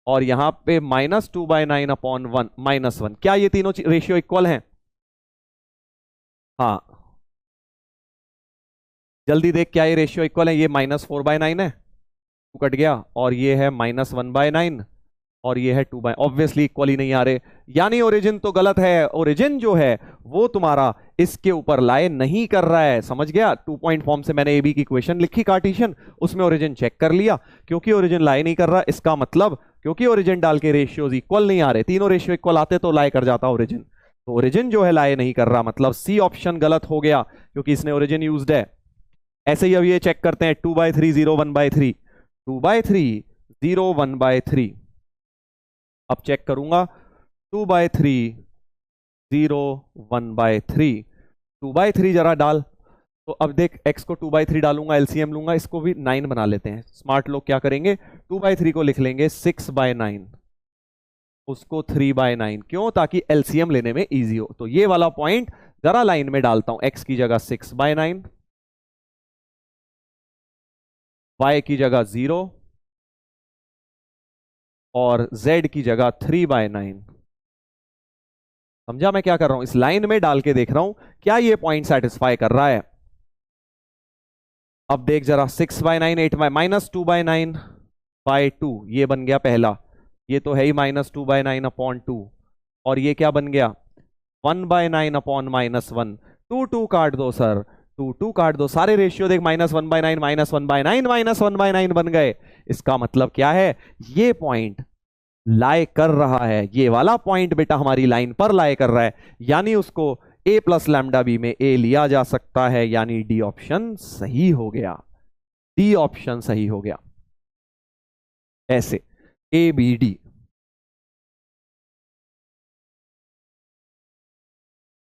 और यहां पे -2/9/1 -1। क्या ये तीनों रेशियो इक्वल हैं? हाँ जल्दी देख क्या ये रेशियो इक्वल है, ये -4/9 है, 2 कट गया, और ये है -1/9 और ये है 2/, ऑब्वियसली इक्वल ही नहीं आ रहे, यानी ओरिजिन तो गलत है। ओरिजिन जो है वो तुम्हारा इसके ऊपर लाए नहीं कर रहा है, समझ गया। 2 पॉइंट फॉर्म से मैंने एबी की इक्वेशन लिखी कार्टेशियन, उसमें ओरिजिन चेक कर लिया, क्योंकि ओरिजिन लाए नहीं कर रहा, इसका मतलब क्योंकि ओरिजिन डाल के रेशियोज इक्वल नहीं आ रहे, तीनों रेशियो इक्वल आते तो लाए कर जाता ओरिजिन, तो ओरिजिन जो है लाए नहीं कर रहा, मतलब सी ऑप्शन गलत हो गया क्योंकि इसने ओरिजिन यूज्ड है। ऐसे ही अब ये चेक करते हैं 2/3 0 1/3, 2/3 0 1/3, अब चेक करूंगा 2/3 0 1/3, 2/3 जरा डाल, तो अब देख x को 2/3 डालूंगा, एलसीएम लूंगा, इसको भी 9 बना लेते हैं। स्मार्ट लोग क्या करेंगे 2/3 को लिख लेंगे 6/9, उसको 3/9, क्यों, ताकि एलसीएम लेने में इजी हो। तो ये वाला पॉइंट जरा लाइन में डालता हूं, x की जगह 6/9, y की जगह 0 और z की जगह 3/9। समझा मैं क्या कर रहा हूं, इस लाइन में डाल के देख रहा हूं क्या ये पॉइंट सेटिस्फाई कर रहा है। अब देख जरा 6/9 -2/9/2, ये बन गया पहला, ये तो है ही -2/9/2, और ये क्या बन गया 1/9/-1, 2 2 काट दो सर, 2 2 काट दो, सारे रेशियो देख -1/9 -1/9 -1/9 बन गए। इसका मतलब क्या है, ये पॉइंट लाए कर रहा है, ये वाला पॉइंट बेटा हमारी लाइन पर लाए कर रहा है, यानी उसको a + λb में a लिया जा सकता है, यानी डी ऑप्शन सही हो गया, डी ऑप्शन सही हो गया। ऐसे ए बी डी,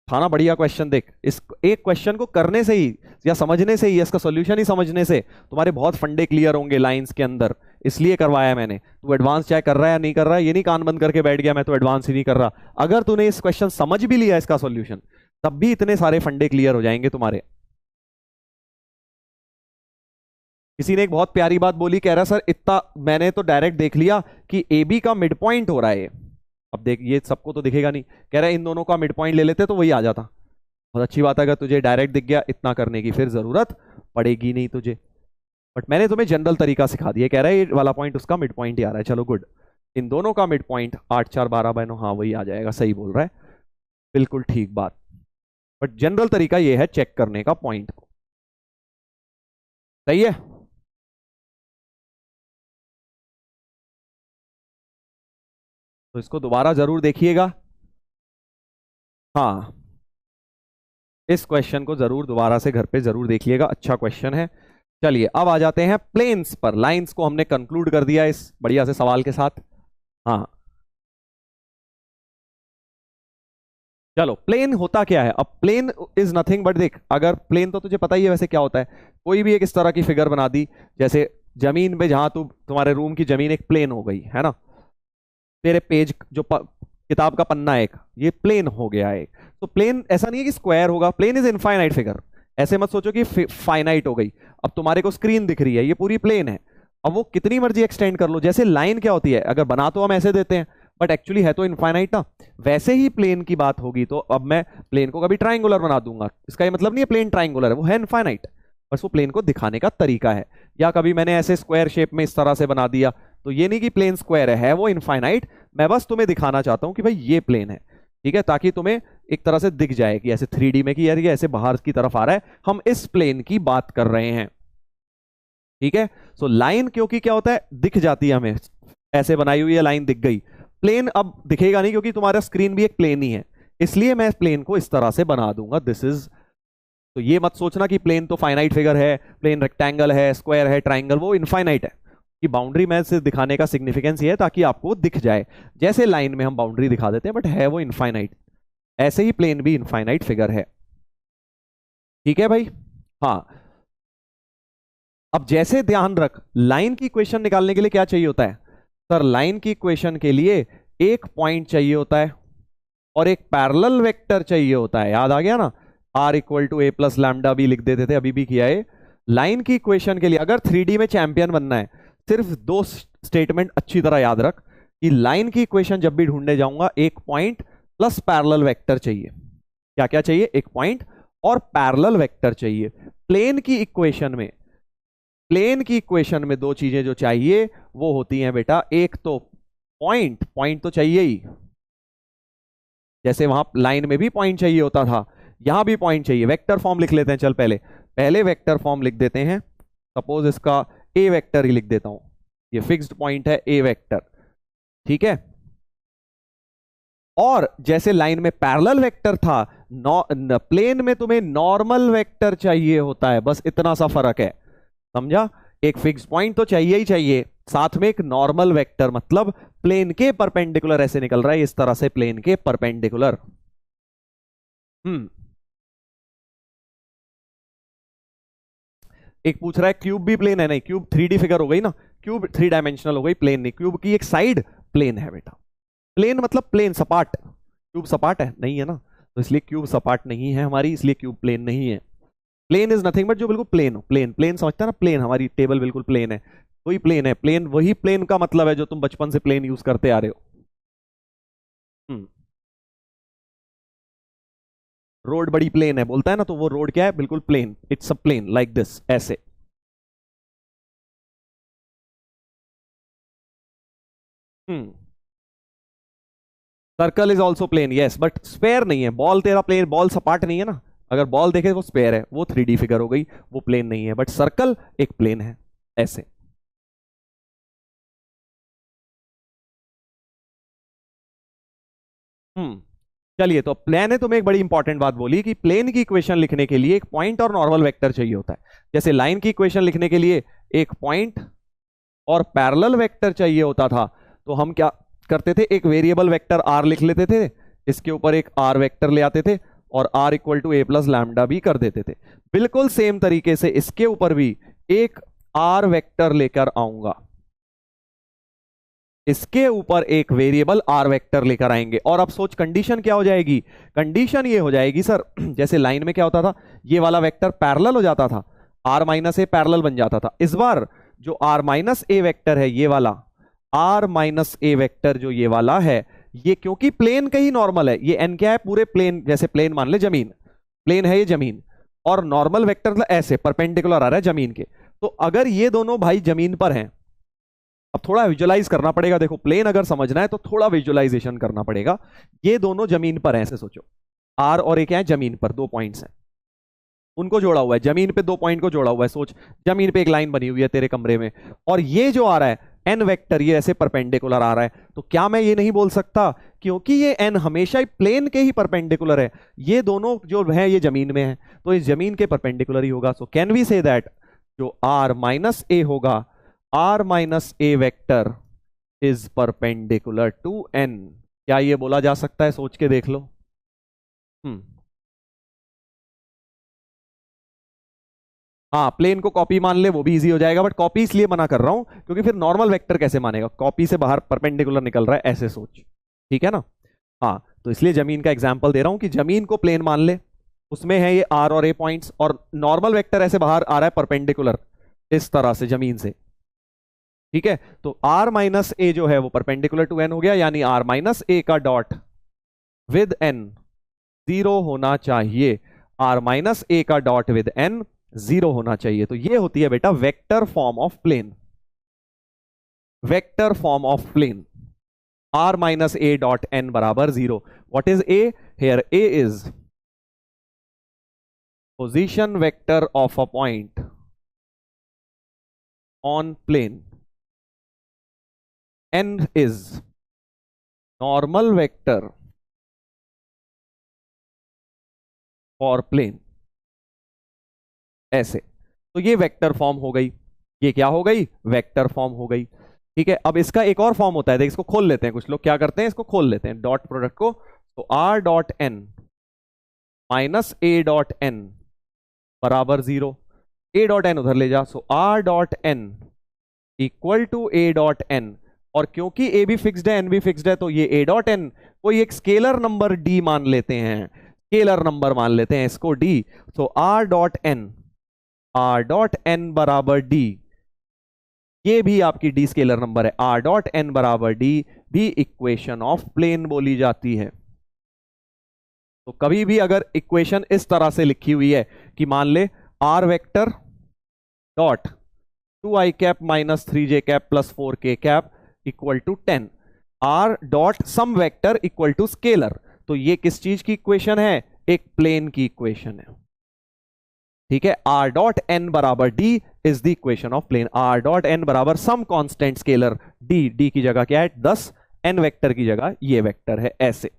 थाना बढ़िया क्वेश्चन देख, इस एक क्वेश्चन को करने से ही या समझने से ही, इसका सॉल्यूशन ही समझने से तुम्हारे बहुत फंडे क्लियर होंगे लाइंस के अंदर, इसलिए करवाया मैंने। तू एडवांस चाहे कर रहा है या नहीं कर रहा है, ये नहीं कान बंद करके बैठ गया मैं तो एडवांस ही नहीं कर रहा, अगर तूने इस क्वेश्चन समझ भी लिया इसका सॉल्यूशन तब भी इतने सारे फंडे क्लियर हो जाएंगे तुम्हारे। किसी ने एक बहुत प्यारी बात बोली, कह रहा सर इतना मैंने तो डायरेक्ट देख लिया कि ए बी का मिड पॉइंट हो रहा है, अब देख ये सबको तो दिखेगा नहीं, कह रहा है इन दोनों का मिड पॉइंट ले लेते तो वही आ जाता। बहुत अच्छी बात है, अगर तुझे डायरेक्ट दिख गया इतना करने की फिर जरूरत पड़ेगी नहीं तुझे, बट मैंने तुम्हें जनरल तरीका सिखा दिया। कह रहा है ये वाला पॉइंट उसका मिड पॉइंट ही आ रहा है, चलो गुड, इन दोनों का मिड पॉइंट 8 4 12/9, हाँ वही आ जाएगा, सही बोल रहा है, बिल्कुल ठीक बात। बट जनरल तरीका ये है चेक करने का पॉइंट को, सही है। तो इसको दोबारा जरूर देखिएगा, हाँ इस क्वेश्चन को जरूर दोबारा से घर पे जरूर देखिएगा, अच्छा क्वेश्चन है। चलिए अब आ जाते हैं प्लेन्स पर, लाइंस को हमने कंक्लूड कर दिया इस बढ़िया से सवाल के साथ। हाँ चलो प्लेन होता क्या है, अब प्लेन इज नथिंग बट, देख अगर प्लेन तो तुझे पता ही है वैसे क्या होता है, कोई भी एक इस तरह की फिगर बना दी, जैसे जमीन पे जहां तुम्हारे रूम की जमीन एक प्लेन हो गई है ना, तेरे पेज जो किताब का पन्ना एक, ये प्लेन हो गया एक। तो प्लेन ऐसा नहीं है कि स्क्वायर होगा, प्लेन इज इनफाइनाइट फिगर। ऐसे मत सोचो कि फाइनाइट हो गई। अब तुम्हारे को स्क्रीन दिख रही है, ये पूरी प्लेन है, अब वो कितनी मर्जी एक्सटेंड कर लो। जैसे लाइन क्या होती है, अगर बना तो हम ऐसे देते हैं, बट एक्चुअली है तो इनफाइनाइट ना। वैसे ही प्लेन की बात होगी, तो अब मैं प्लेन को कभी ट्राइंगुलर बना दूंगा, इसका ये मतलब नहीं है प्लेन ट्राइंगुलर है, वो है इनफाइनाइट, बस वो प्लेन को दिखाने का तरीका है। या कभी मैंने ऐसे स्क्वायर शेप में इस तरह से बना दिया, तो ये नहीं कि प्लेन स्क्वायर है वो इनफाइनाइट। मैं बस तुम्हें दिखाना चाहता हूं कि भाई ये प्लेन है, ठीक है, ताकि तुम्हें एक तरह से दिख जाए कि ऐसे 3D में कि यार ये ऐसे बाहर की तरफ आ रहा है, हम इस प्लेन की बात कर रहे हैं, ठीक है। सो लाइन क्योंकि क्या होता है, दिख जाती है हमें, ऐसे बनाई हुई है लाइन दिख गई। प्लेन अब दिखेगा नहीं क्योंकि तुम्हारा स्क्रीन भी एक प्लेन ही है, इसलिए मैं प्लेन को इस तरह से बना दूंगा, दिस इज। तो ये मत सोचना कि प्लेन तो फाइनाइट फिगर है, प्लेन रेक्टेंगल है, स्क्वायर है, ट्राइंगल, वो इनफाइनाइट है। कि बाउंड्री में से दिखाने का सिग्निफिकेंस ये है ताकि आपको दिख जाए, जैसे लाइन में हम बाउंड्री दिखा देते हैं, बट है वो इनफाइनाइट। ऐसे ही प्लेन भी इनफाइनाइट फिगर है, ठीक है भाई। हाँ, अब जैसे ध्यान रख, लाइन की इक्वेशन निकालने के लिए क्या चाहिए होता है सर, लाइन की इक्वेशन के लिए एक पॉइंट चाहिए होता है और एक पैरेलल वेक्टर चाहिए होता है, याद आ गया ना। r equal to A plus lambda भी लिख देते थे, अभी भी किया है। लाइन की इक्वेशन के लिए अगर 3D में चैंपियन बनना है, सिर्फ दो स्टेटमेंट अच्छी तरह याद रख कि लाइन की इक्वेशन जब भी ढूंढने जाऊंगा, एक पॉइंट प्लस पैरेलल वेक्टर चाहिए। क्या क्या चाहिए, एक पॉइंट और पैरेलल वेक्टर चाहिए। प्लेन की इक्वेशन में, प्लेन की इक्वेशन में दो चीजें जो चाहिए वो होती हैं बेटा, एक तो पॉइंट, पॉइंट तो चाहिए ही, जैसे वहां लाइन में भी पॉइंट चाहिए होता था, यहां भी पॉइंट चाहिए। वेक्टर फॉर्म लिख लेते हैं, चल पहले पहले वेक्टर फॉर्म लिख देते हैं। सपोज इसका ए वेक्टर ही लिख देता हूं, ये फिक्स्ड पॉइंट है ए वेक्टर, ठीक है। और जैसे लाइन में पैरेलल वेक्टर था, प्लेन में तुम्हें नॉर्मल वेक्टर चाहिए होता है, बस इतना सा फर्क है, समझा। एक फिक्स पॉइंट तो चाहिए ही चाहिए, साथ में एक नॉर्मल वेक्टर, मतलब प्लेन के परपेंडिकुलर ऐसे निकल रहा है इस तरह से, प्लेन के परपेंडिकुलर। एक पूछ रहा है क्यूब भी प्लेन है, नहीं, क्यूब 3D फिगर हो गई ना, क्यूब 3 डायमेंशनल हो गई, प्लेन नहीं। क्यूब की एक साइड प्लेन है बेटा, प्लेन मतलब प्लेन सपाट, क्यूब सपाट है नहीं है ना, तो इसलिए क्यूब सपाट नहीं है हमारी, इसलिए क्यूब प्लेन नहीं है। प्लेन इज नथिंग बट जो बिल्कुल प्लेन हो, प्लेन, प्लेन समझता है ना, प्लेन, हमारी टेबल बिल्कुल प्लेन है, वही प्लेन है। प्लेन वही प्लेन का मतलब है जो तुम बचपन से प्लेन यूज करते आ रहे हो। रोड बड़ी प्लेन है बोलता है ना, तो वो रोड क्या है, बिल्कुल plane, it's a plane like this, ऐसे। Hmm circle is also plane, yes, but sphere नहीं है। बॉल तेरा प्लेन, बॉल सपाट नहीं है ना, अगर बॉल देखे वो स्पेयर है, वो 3D फिगर हो गई, वो प्लेन नहीं है, बट सर्कल एक प्लेन है, ऐसे। हम्म चलिए, तो प्लेन है, तुम्हें एक बड़ी इंपॉर्टेंट बात बोली कि प्लेन की इक्वेशन लिखने के लिए एक पॉइंट और नॉर्मल वेक्टर चाहिए होता है। जैसे लाइन की इक्वेशन लिखने के लिए एक पॉइंट और पैरेलल वेक्टर चाहिए होता था, तो हम क्या करते थे, एक वेरिएबल वेक्टर आर लिख लेते थे, इसके ऊपर एक आर वेक्टर ले आते थे और R equal to A plus lambda भी कर देते थे। बिल्कुल सेम तरीके से इसके ऊपर भी एक आर वेक्टर लेकर आऊंगा, इसके ऊपर एक वेरिएबल आर वेक्टर लेकर आएंगे। और अब सोच कंडीशन क्या हो जाएगी, कंडीशन ये हो जाएगी सर, जैसे लाइन में क्या होता था, ये वाला वेक्टर पैरेलल हो जाता था, आर माइनस ए पैरेलल बन जाता था। इस बार जो आर माइनस ए वेक्टर है, ये वाला आर माइनस ए वेक्टर जो ये वाला है, ये क्योंकि प्लेन का ही नॉर्मल है, ये एन क्या है, पूरे प्लेन, जैसे प्लेन मान ले जमीन, प्लेन है ये जमीन, और नॉर्मल वेक्टर मतलब ऐसे परपेंडिकुलर आ रहा है जमीन के। तो अगर ये दोनों भाई जमीन पर हैं, अब थोड़ा विजुअलाइज करना पड़ेगा, देखो प्लेन अगर समझना है तो थोड़ा विजुअलाइजेशन करना पड़ेगा। ये दोनों जमीन पर हैं, ऐसे सोचो, आर और ए क्या है, जमीन पर दो पॉइंट्स हैं, उनको जोड़ा हुआ है, जमीन पे दो पॉइंट को जोड़ा हुआ है। सोच जमीन पे एक लाइन बनी हुई है तेरे कमरे में, और ये जो आ रहा है एन वेक्टर, ये ऐसे परपेंडिकुलर आ रहा है, तो क्या मैं ये नहीं बोल सकता, क्योंकि ये एन हमेशा प्लेन के ही परपेंडिकुलर है, ये दोनों जो है ये जमीन में है, तो इस जमीन के परपेंडिकुलर ही होगा। So can we say that जो आर माइनस ए होगा, R minus A vector is perpendicular to N. क्या ये बोला जा सकता है, सोच के देख लो। हम्म हाँ, प्लेन को कॉपी मान ले वो भी इजी हो जाएगा, बट कॉपी इसलिए मना कर रहा हूं क्योंकि फिर नॉर्मल वेक्टर कैसे मानेगा, कॉपी से बाहर परपेंडिकुलर निकल रहा है, ऐसे सोच, ठीक है ना। हाँ, तो इसलिए जमीन का एग्जाम्पल दे रहा हूं कि जमीन को प्लेन मान ले, उसमें है ये आर और ए पॉइंट्स, और नॉर्मल वेक्टर ऐसे बाहर आ रहा है परपेंडिकुलर इस तरह से जमीन से। ठीक है, तो आर माइनस ए जो है वो परपेंडिकुलर टू एन हो गया, यानी आर माइनस ए का डॉट विद एन 0 होना चाहिए, आर माइनस ए का डॉट विद एन 0 होना चाहिए। तो ये होती है बेटा vector form of plane, vector form of plane, r minus a dot n बराबर 0। what is a? here a is position vector of a point on plane, n is normal vector for plane। ऐसे, तो ये vector form हो गई, ये क्या हो गई? वेक्टर फॉर्म हो गई। ठीक है, अब इसका एक और फॉर्म होता है, देख इसको खोल लेते हैं, कुछ लोग क्या करते हैं इसको खोल लेते हैं डॉट प्रोडक्ट को। तो r dot n minus a dot n बराबर 0, a डॉट n उधर ले जा, so r dot n equal to a dot n, और क्योंकि a भी फिक्स्ड है n भी फिक्स्ड है, तो ये a डॉट n कोई एक स्केलर नंबर d मान लेते हैं, स्केलर नंबर मान लेते हैं इसको d। सो r डॉट n बराबर d, ये भी आपकी डी स्केलर नंबर है, r डॉट n बराबर d भी इक्वेशन ऑफ प्लेन बोली जाती है। तो कभी भी अगर इक्वेशन इस तरह से लिखी हुई है कि मान ले r vector dot 2i cap minus 3j cap plus 4k cap equal to 10, r dot some vector equal to scalar, तो ये किस चीज की इक्वेशन है? एक प्लेन की इक्वेशन है। ठीक है, r डॉट n बराबर d is the equation of plane, r dot n बराबर some constant scalar d, d की जगह क्या है 10, n वेक्टर की जगह ये वेक्टर है, ऐसे।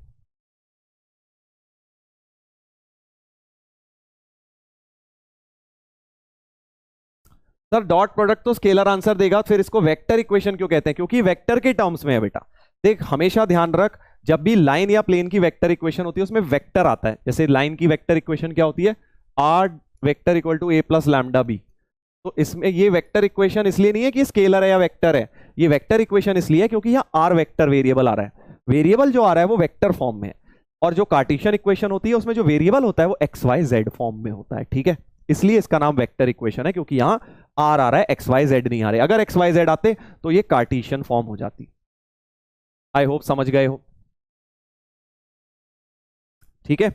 सर डॉट प्रोडक्ट तो स्केलर आंसर देगा, फिर इसको वेक्टर इक्वेशन क्यों कहते हैं? क्योंकि वेक्टर के टर्म्स में है बेटा। देख हमेशा ध्यान रख, जब भी लाइन या प्लेन की वेक्टर इक्वेशन होती है उसमें वेक्टर आता है। जैसे लाइन की वेक्टर इक्वेशन क्या होती है? r vector equal to a plus lambda B. तो इसमें ये वेक्टर इक्वेशन इसलिए नहीं है कि स्केलर है या वेक्टर है, ये वेक्टर इक्वेशन इसलिए है क्योंकि यहाँ r वेक्टर वेरिएबल आ रहा है, वेरिएबल जो आ रहा है वो वेक्टर फॉर्म में है, और जो कार्टेशियन इक्वेशन होती है उसमें जो वेरिएबल होता है वो एक्स वाई जेड फॉर्म में होता है। ठीक है, इसलिए इसका नाम वेक्टर इक्वेशन है, क्योंकि यहाँ r आ रहा है, एक्स वाई जेड नहीं आ रहे। अगर एक्स वाई जेड आते तो ये कार्टेशियन फॉर्म हो जाती। आई होप समझ गए हो। ठीक है,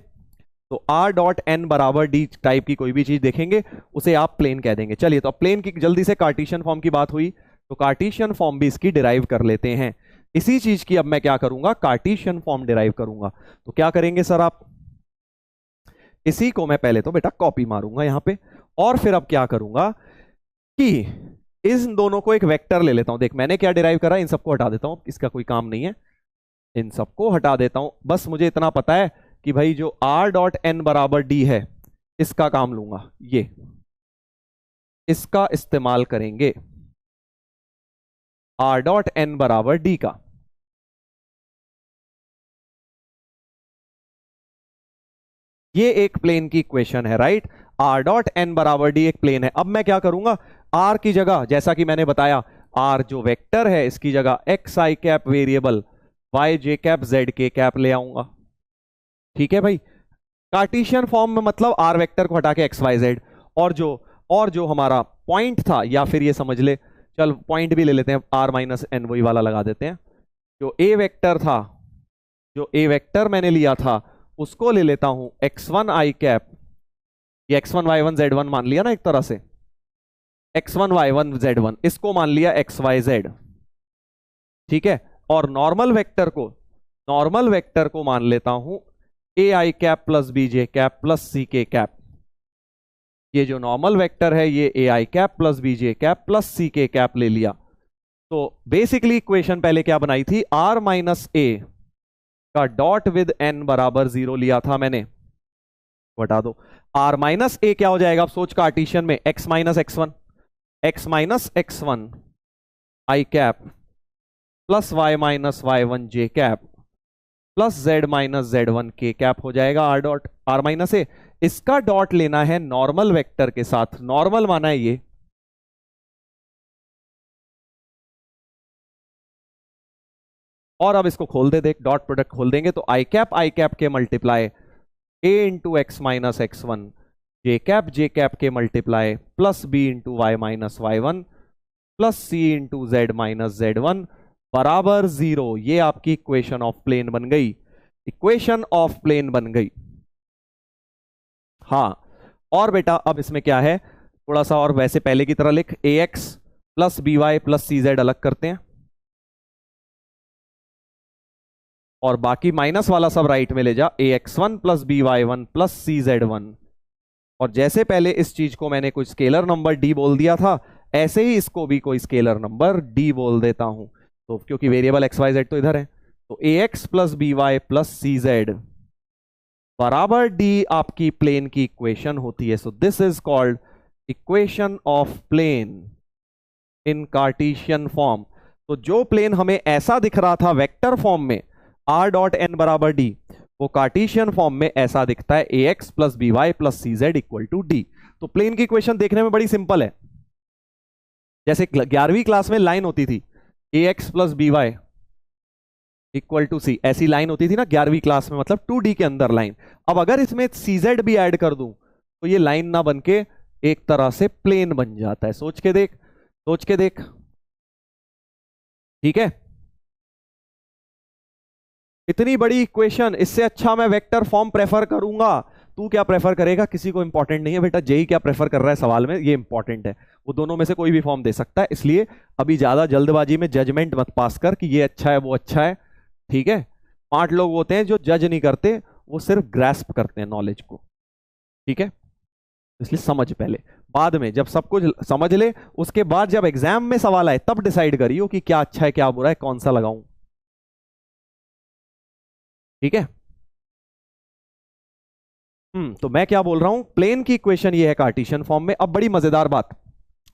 तो r डॉट n बराबर d टाइप की कोई भी चीज देखेंगे उसे आप प्लेन कह देंगे। चलिए, तो अब प्लेन की जल्दी से कार्टेशियन फॉर्म की बात हुई, तो कार्टेशियन फॉर्म भी इसकी डिराइव कर लेते हैं। इसी चीज की अब मैं क्या करूंगा? कार्टेशियन फॉर्म डिराइव करूंगा। तो क्या करेंगे सर आप? इसी को मैं पहले तो बेटा कॉपी मारूंगा यहां पे, और फिर अब क्या करूंगा कि इन दोनों को एक वेक्टर ले लेता हूं। देख मैंने क्या डिराइव करा, इन सबको हटा देता हूं, इसका कोई काम नहीं है, इन सबको हटा देता हूं। बस मुझे इतना पता है कि भाई जो r डॉट n बराबर d है इसका काम लूंगा, ये इसका इस्तेमाल करेंगे r डॉट n बराबर d का। ये एक प्लेन की इक्वेशन है, राइट? r डॉट n बराबर d एक प्लेन है। अब मैं क्या करूंगा? r की जगह, जैसा कि मैंने बताया, r जो वेक्टर है इसकी जगह एक्स आई कैप वेरिएबल वाई जे कैप जेड के कैप ले आऊंगा। ठीक है भाई, कार्टेशियन फॉर्म में मतलब r वेक्टर को हटा के एक्स वाई जेड, और जो हमारा पॉइंट था, या फिर ये समझ ले, चल पॉइंट भी ले लेते हैं, r माइनस n वही वाला लगा देते हैं। जो a वेक्टर था, जो a वेक्टर मैंने लिया था उसको ले लेता हूं x1 i कैप, ये x1 y1 z1 मान लिया ना एक तरह से, x1 y1 z1 इसको मान लिया x y z। ठीक है, और नॉर्मल वेक्टर को मान लेता हूं A I cap plus B J cap plus C K cap. ये जो नॉर्मल वेक्टर है ये A I cap plus B J cap plus C K cap ले लिया। तो बेसिकली इक्वेशन पहले क्या बनाई थी? r माइनस ए का डॉट विद n बराबर 0 लिया था मैंने, बता दो r माइनस ए क्या हो जाएगा? अब सोच कार्टेशियन में, x minus x1 I cap plus y minus y1 j cap plus z minus z1 k cap हो जाएगा r dot r minus A. इसका डॉट लेना है नॉर्मल वेक्टर के साथ, नॉर्मल माना है ये, और अब इसको खोल दे, देख डॉट प्रोडक्ट खोल देंगे तो आई कैप के multiply a into X minus X one, J cap के multiply plus B into Y minus Y one plus C into Z minus Z one बराबर 0। ये आपकी इक्वेशन ऑफ प्लेन बन गई, इक्वेशन ऑफ प्लेन बन गई। हाँ, और बेटा अब इसमें क्या है, थोड़ा सा और वैसे पहले की तरह लिख, A X plus B Y plus C Z अलग करते हैं और बाकी माइनस वाला सब राइट में ले जा, A X one plus B Y one plus C Z one. और जैसे पहले इस चीज को मैंने कोई स्केलर नंबर डी बोल दिया था, ऐसे ही इसको भी कोई स्केलर नंबर डी बोल देता हूं। तो क्योंकि वेरिएबल एक्स वाई जेड तो इधर है, तो A X plus B Y plus C Z बराबर डी आपकी प्लेन की इक्वेशन होती है। So this is called equation of plane in Cartesian form. तो जो प्लेन हमें ऐसा दिख रहा था वेक्टर फॉर्म में r डॉट एन बराबर डी, वो कार्टेशियन फॉर्म में ऐसा दिखता है A X plus B Y plus C Z equal to D. तो प्लेन की इक्वेशन देखने में बड़ी सिंपल है। जैसे 11वीं क्लास में लाइन होती थी A X plus B Y equal to C, ऐसी लाइन होती थी ना 11वीं क्लास में, मतलब 2D के अंदर लाइन। अब अगर इसमें सी जेड भी ऐड कर दूं तो ये लाइन ना बन के एक तरह से प्लेन बन जाता है। सोच के देख, सोच के देख, ठीक है। इतनी बड़ी इक्वेशन, इससे अच्छा मैं वेक्टर फॉर्म प्रेफर करूंगा। तू क्या प्रेफर करेगा किसी को इंपॉर्टेंट नहीं है बेटा, जेई क्या प्रेफर कर रहा है सवाल में ये इंपॉर्टेंट है। वो दोनों में से कोई भी फॉर्म दे सकता है, इसलिए अभी ज्यादा जल्दबाजी में जजमेंट मत पास कर कि ये अच्छा है वो अच्छा है, ठीक है। 5 लोग होते हैं जो जज नहीं करते, वो सिर्फ ग्रैस्प करते हैं नॉलेज को, ठीक है। इसलिए समझ पहले, बाद में जब सब कुछ समझ ले उसके बाद जब एग्जाम में सवाल आए तब डिसाइड करियो कि क्या अच्छा है क्या बुरा है, कौन सा लगाऊं, ठीक है। तो मैं क्या बोल रहा हूं, प्लेन की इक्वेशन ये है कार्टेशियन फॉर्म में। अब बड़ी मजेदार बात,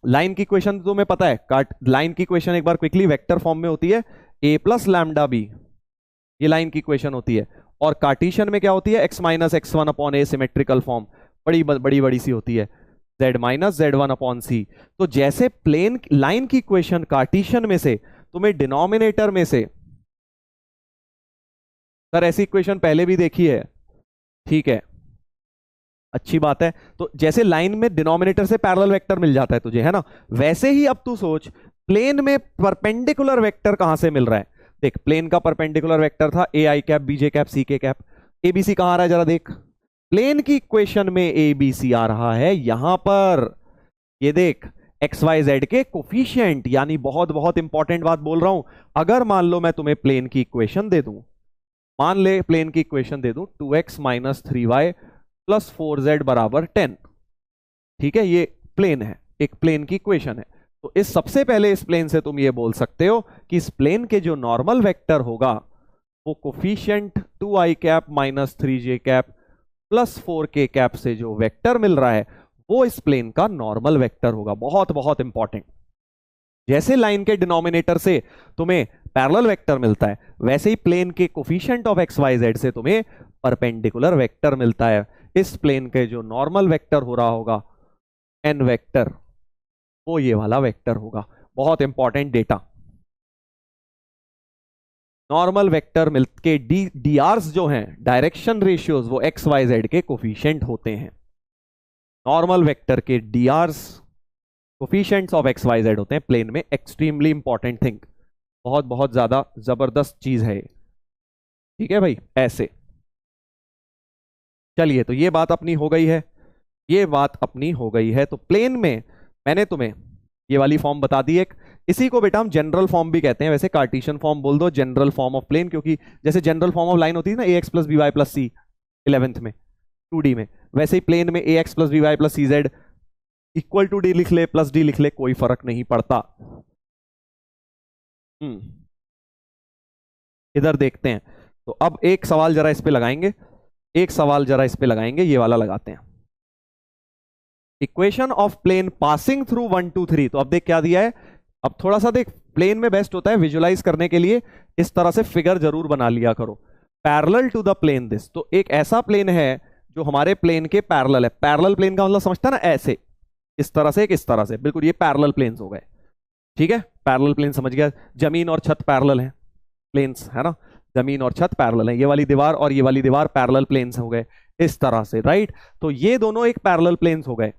लाइन की इक्वेशन तो तुम्हें पता है, लाइन की इक्वेशन एक बार क्विकली वेक्टर फॉर्म में होती है a प्लस लैम्डा बी, ये लाइन की इक्वेशन होती है। और कार्टेशियन में क्या होती है, x minus X one upon A symmetrical form, बड़ी बड़ी बड़ी सी होती है, z minus Z one upon C. तो जैसे प्लेन लाइन की इक्वेशन कार्टेशियन में से तुम्हें डिनोमिनेटर में से, सर ऐसी इक्वेशन पहले भी देखी है, ठीक है, अच्छी बात है। तो जैसे लाइन में डिनोमिनेटर से पैरेलल वेक्टर मिल जाता है तुझे, है ना, वैसे ही अब तू सोच प्लेन में परपेंडिकुलर वेक्टर कहां से मिल रहा है। देख प्लेन का परपेंडिकुलर वेक्टर था A I cap B J cap C K cap, A B सी कहां आ रहा है जरा देख, प्लेन की इक्वेशन में ए बी सी आ रहा है यहां पर। ये देख एक्स वाई जेड के कोफिशिएंट, यानी बहुत बहुत इंपॉर्टेंट बात बोल रहा हूं। अगर मान लो मैं तुम्हें प्लेन की इक्वेशन दे दूं, मान ले प्लेन की इक्वेशन दे दूं 2x minus 3y plus 4z बराबर 10, ठीक है, ये प्लेन है, एक प्लेन की इक्वेशन है। तो इस सबसे पहले इस प्लेन से तुम ये बोल सकते हो कि इस प्लेन के जो नॉर्मल वेक्टर होगा वो coefficient 2i cap minus 3j cap plus 4k cap से जो वेक्टर मिल रहा है वो इस प्लेन का नॉर्मल वेक्टर होगा। बहुत बहुत इंपॉर्टेंट। जैसे लाइन के डिनोमिनेटर से तुम्हें पैरेलल वेक्टर मिलता है, वैसे ही प्लेन के coefficient of X Y Z से तुम्हें परपेंडिकुलर वेक्टर मिलता है। इस प्लेन के जो नॉर्मल वेक्टर हो रहा होगा एन वेक्टर, वो ये वाला वेक्टर होगा। बहुत इंपॉर्टेंट डेटा। नॉर्मल वेक्टर मिलके डी आर्स जो हैं डायरेक्शन रेशियोज, वो एक्स वाई जेड के कोफिशिएंट होते हैं। नॉर्मल वेक्टर के D Rs coefficients of X Y Z होते हैं प्लेन में। एक्सट्रीमली इंपॉर्टेंट थिंग, बहुत बहुत ज्यादा जबरदस्त चीज है, ठीक है भाई। ऐसे चलिए, तो ये बात अपनी हो गई है, ये बात अपनी हो गई है। तो प्लेन में मैंने तुम्हें ये वाली फॉर्म बता दी एक, इसी को बेटा हम जनरल फॉर्म भी कहते हैं। वैसे कार्टेशियन फॉर्म बोल दो, जनरल फॉर्म ऑफ प्लेन, क्योंकि जैसे जनरल फॉर्म ऑफ लाइन होती है ना A X plus B Y plus C 11th में 2D में, वैसे ही प्लेन में A X plus B Y plus C Z equal to D लिख ले प्लस डी लिख ले, कोई फर्क नहीं पड़ता। इधर देखते हैं। तो अब एक सवाल जरा इस पे लगाएंगे, एक सवाल जरा इस पे लगाएंगे, ये वाला लगाते हैं। Equation of plane passing through 1 2 3। तो अब देख क्या दिया है, अब थोड़ा सा देख, प्लेन में बेस्ट होता है विजुलाइज करने के लिए इस तरह से फिगर जरूर बना लिया करो। Parallel to the plane this, तो एक ऐसा प्लेन है जो हमारे प्लेन के पैरेलल है। पैरेलल प्लेन का मतलब समझता ना, ऐसे इस तरह से, इस तरह से, बिल्कुल ये पैरेलल प्लेन्स हो गए, ठीक है। पैरेलल प्लेन समझ गया, जमीन और छत पैरेलल है, प्लेन्स है ना, जमीन और छत पैरेलल है, ये वाली दीवार और ये वाली दीवार पैरेलल प्लेन्स हो गए इस तरह से, राइट। तो ये दोनों एक पैरेलल प्लेन्स हो गए,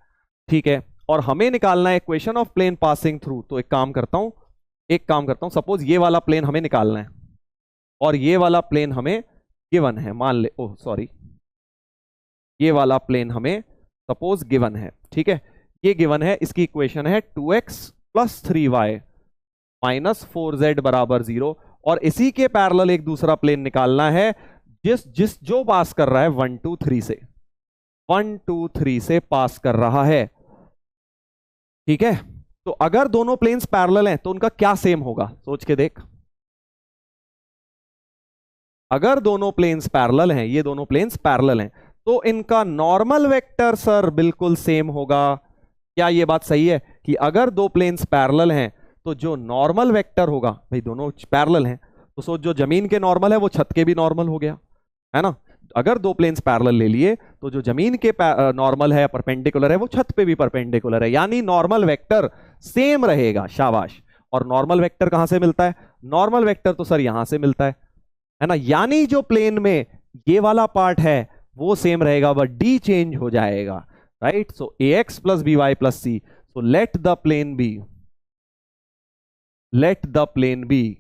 ठीक है। और हमें निकालना है equation of plane passing through. तो एक काम करता हूं, सपोज ये वाला प्लेन हमें निकालना है और ये वाला प्लेन हमें गिवन है, मान ले, ओह सॉरी, ये वाला प्लेन हमें सपोज गिवन है, ठीक है, ये गिवन है, इसकी इक्वेशन है 2x plus 3y minus 4z बराबर 0। और इसी के पैरेलल एक दूसरा प्लेन निकालना है जो पास कर रहा है 1 2 3 से, 1 2 3 से पास कर रहा है, ठीक है। तो अगर दोनों प्लेन्स पैरेलल हैं तो उनका क्या सेम होगा, सोच के देख। अगर दोनों प्लेन्स पैरेलल हैं, ये दोनों प्लेन्स पैरेलल हैं, तो इनका नॉर्मल वेक्टर सर बिल्कुल सेम होगा। क्या ये बात सही है कि अगर दो प्लेन्स पैरेलल हैं तो जो नॉर्मल वेक्टर होगा, भाई दोनों पैरेलल हैं तो सोच जो जमीन के नॉर्मल है वो छत के भी नॉर्मल हो गया, है ना। अगर दो प्लेन्स पैरेलल ले लिए तो जो जमीन के नॉर्मल है, परपेंडिकुलर है, वो छत पे भी परपेंडिकुलर है, यानी नॉर्मल वेक्टर सेम रहेगा, शाबाश। और नॉर्मल वेक्टर कहां से मिलता है, नॉर्मल वेक्टर तो सर यहां से मिलता है ना, यानी जो प्लेन में ये वाला पार्ट है वो सेम रहेगा, बट डी चेंज हो जाएगा, right. So ax plus by plus c, so let the plane be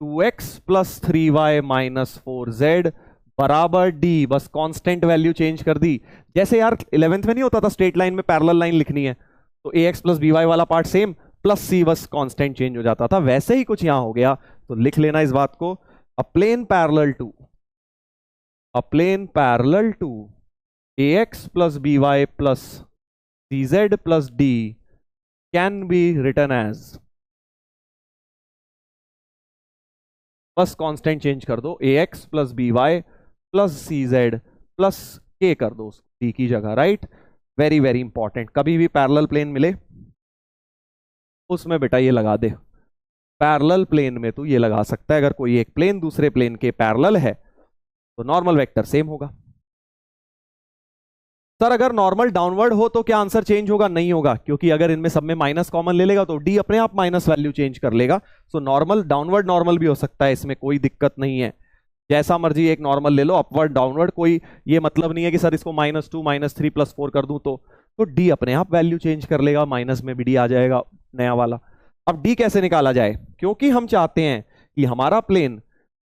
2x plus 3y minus 4z बराबर d। बस कांस्टेंट वैल्यू चेंज कर दी, जैसे यार 11th में नहीं होता था स्ट्रेट लाइन में पैरेलल लाइन लिखनी है तो ax प्लस by वाला पार्ट सेम, प्लस c बस कांस्टेंट चेंज हो जाता था, वैसे ही कुछ यहां हो गया। तो लिख लेना इस बात को, a plane parallel to ax plus by plus cz plus d can be written as, बस कांस्टेंट चेंज कर दो, ax plus by plus cz plus k कर दो d की जगह, राइट। वेरी वेरी इंपॉर्टेंट, कभी भी पैरेलल प्लेन मिले उसमें बेटा ये लगा दे, पैरेलल प्लेन में तू ये लगा सकता है, अगर कोई एक प्लेन दूसरे प्लेन के पैरेलल है तो नॉर्मल वेक्टर सेम होगा। सर अगर नॉर्मल डाउनवर्ड हो तो क्या आंसर चेंज होगा, नहीं होगा, क्योंकि अगर इनमें सब में माइनस कॉमन ले लेगा तो डी अपने आप माइनस वैल्यू चेंज कर लेगा। सो नॉर्मल डाउनवर्ड नॉर्मल भी हो सकता है, इसमें कोई दिक्कत नहीं है, जैसा मर्जी एक नॉर्मल ले लो, अपवर्ड डाउनवर्ड, कोई ये मतलब नहीं है कि सर इसको -2 -3 +4 कर दूं तो डी अपने आप वैल्यू चेंज कर लेगा, माइनस में भी डी आ जाएगा नया वाला। अब डी कैसे निकाला जाए, क्योंकि हम चाहते हैं कि हमारा प्लेन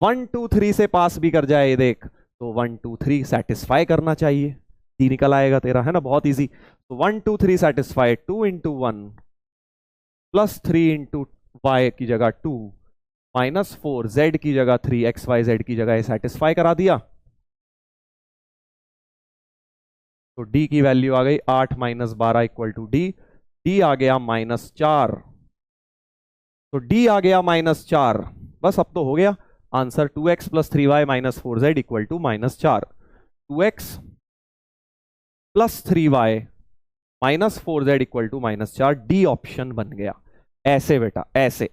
1 2 3 से पास भी कर जाए, देख तो 1 2 3 सेटिस्फाई करना चाहिए, डी निकल आएगा तेरा, है ना, बहुत इजी। तो 1 2 3 सेटिस्फाई, 2 × 1 प्लस 3 × y की जगह 2 माइनस 4 z की जगह 3 x y z की जगह सेटिस्फाई करा दिया। तो d की वैल्यू आ गई 8 - 12 = d, d आ गया -4, तो d आ गया -4, बस अब तो हो गया answer. 2x plus 3y minus 4z = -4, 2x plus 3y minus 4z = -4, D option बन गया। ऐसे बेटा, ऐसे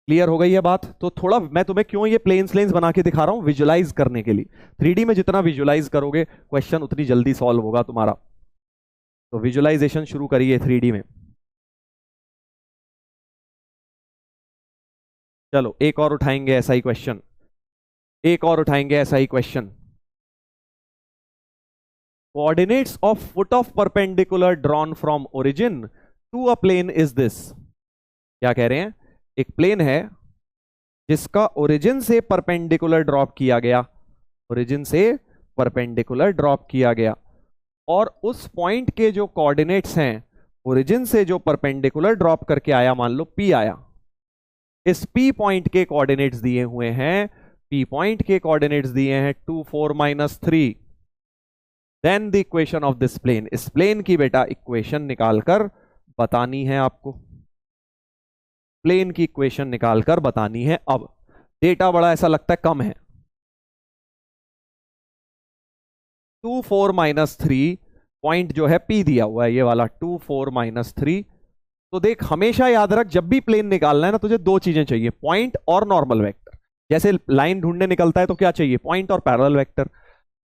क्लियर हो गई है बात। तो थोड़ा मैं तुम्हें क्यों ये प्लेन्स बना के दिखा रहा हूं, विजुलाइज करने के लिए। 3D में जितना विजुलाइज करोगे क्वेश्चन उतनी जल्दी सॉल्व होगा तुम्हारा। तो विजुलाइजेशन शुरू करिए 3D में। चलो एक और उठाएंगे ऐसा ही question, coordinates of foot of perpendicular drawn from origin to a plane is this. क्या कह रहे हैं, एक प्लेन है जिसका ओरिजिन से परपेंडिकुलर ड्रॉप किया गया, और उस पॉइंट के जो कोऑर्डिनेट्स हैं ओरिजिन से जो परपेंडिकुलर ड्रॉप करके आया, मान लो P आया, इस P पॉइंट के कोऑर्डिनेट्स दिए हुए हैं, 2 4 -3। Then the equation of this plane, इस प्लेन की बेटा इक्वेशन निकालकर बतानी है आपको, प्लेन की इक्वेशन निकालकर बतानी है। अब डेटा बड़ा ऐसा लगता है कम है, 2 4 -3 पॉइंट जो है P दिया हुआ है, ये वाला 2 4 -3। तो देख हमेशा याद रख, जब भी प्लेन निकालना है ना तुझे दो चीजें चाहिए, पॉइंट और नॉर्मल वेक्टर। जैसे लाइन ढूंढने निकलता है तो क्या चाहिए, पॉइंट और पैरेलल वेक्टर।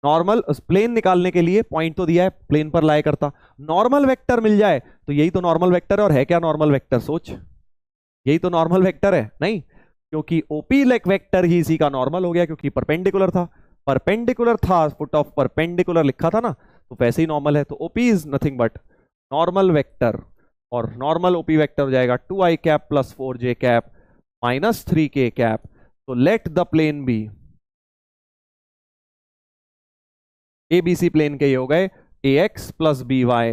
नॉर्मल प्लेन निकालने के लिए पॉइंट तो दिया है, प्लेन पर लाया करता, नॉर्मल वेक्टर मिल जाए तो यही तो नॉर्मल वेक्टर है। और है क्या नॉर्मल वेक्टर, सोच, यही तो नॉर्मल वेक्टर है नहीं, क्योंकि ओपी लेक वेक्टर ही इसी का नॉर्मल हो गया, क्योंकि परपेंडिकुलर था, परपेंडिकुलर था, फुट ऑफ परपेंडिकुलर लिखा था ना, तो वैसे ही नॉर्मल है। तो OP is nothing but normal vector, और नॉर्मल ओपी वेक्टर हो जाएगा 2i cap plus 4j cap minus 3k cap. तो let the plane be, ABC plane के ये हो गए ax plus B Y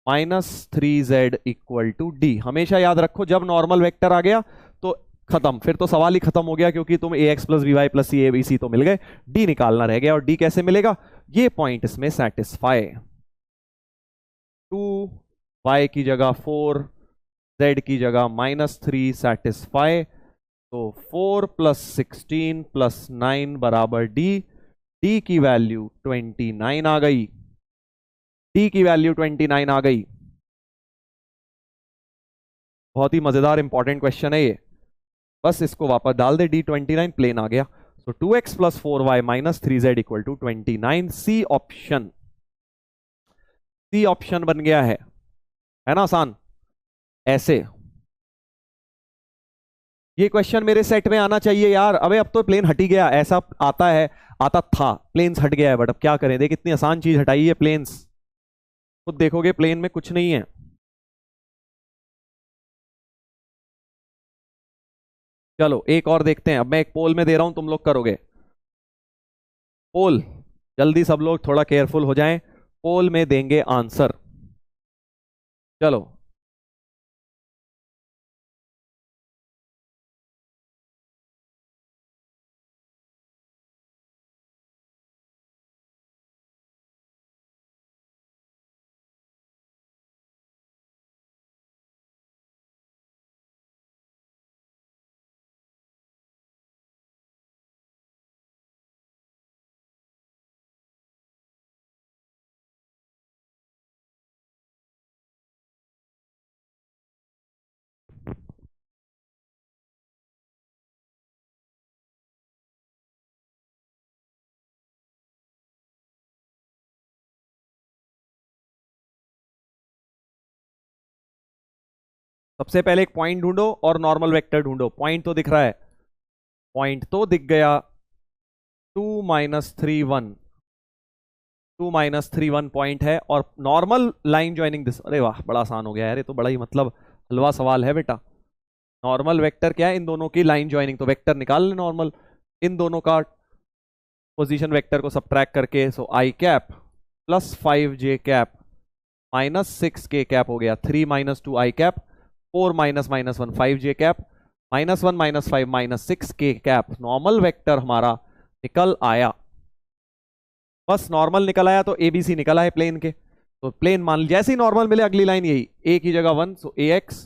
minus 3z equal to D. हमेशा याद रखो जब नॉर्मल वेक्टर आ गया तो खत्म, फिर तो सवाल ही खत्म हो गया, क्योंकि तुम ax plus B Y plus C A B C तो मिल गए, डी निकालना रह गया। और डी कैसे मिलेगा, ये पॉइंट इसमें सेटिस्फाई, 2y की जगह 4, z की जगह -3 सेटिस्फाई। तो 4 प्लस 16 प्लस 9 बराबर डी, डी की वैल्यू 29 आ गई, डी की वैल्यू 29 आ गई। बहुत ही मजेदार इंपॉर्टेंट क्वेश्चन है ये, बस इसको वापस डाल दे, D29 प्लेन आ गया। तो 2x plus 4y minus 3z equal to 29, C option, C option बन गया है ना आसान। ऐसे ये क्वेश्चन मेरे सेट में आना चाहिए यार। अबे अब तो प्लेन हट ही गया, ऐसा आता है, आता था, प्लेन्स हट गया है, बट अब क्या करें, देख इतनी आसान चीज हटाई है प्लेन्स, खुद देखोगे प्लेन में कुछ नहीं है। चलो एक और देखते हैं, अब मैं एक पोल में दे रहा हूं, तुम लोग करोगे पोल, जल्दी सब लोग थोड़ा केयरफुल हो जाएं, पोल में देंगे आंसर। चलो सबसे पहले एक पॉइंट ढूंढो और नॉर्मल वेक्टर ढूंढो। पॉइंट तो दिख रहा है, पॉइंट तो दिख गया, 2 - 3 1, 2 - 3 1 पॉइंट है, और नॉर्मल लाइन ज्वाइनिंग दिस, अरे वाह बड़ा आसान हो गया यार, ये तो बड़ा ही मतलब हलवा सवाल है बेटा। नॉर्मल वेक्टर क्या है, इन दोनों की लाइन ज्वाइनिंग, तो वेक्टर निकाल ले नॉर्मल, इन दोनों का पोजीशन वेक्टर को सब्ट्रैक्ट करके, so I cap plus 5j cap minus 6k cap हो गया, 3 - 2 I cap, 4 - -1 5j cap, -1 -5 -6k cap. Normal vector हमारा निकल आया, बस नॉर्मल निकल आया तो एबीसी निकला है प्लेन के। तो प्लेन मान जैसे ही नॉर्मल मिले अगली लाइन यही, ए की जगह 1, so ax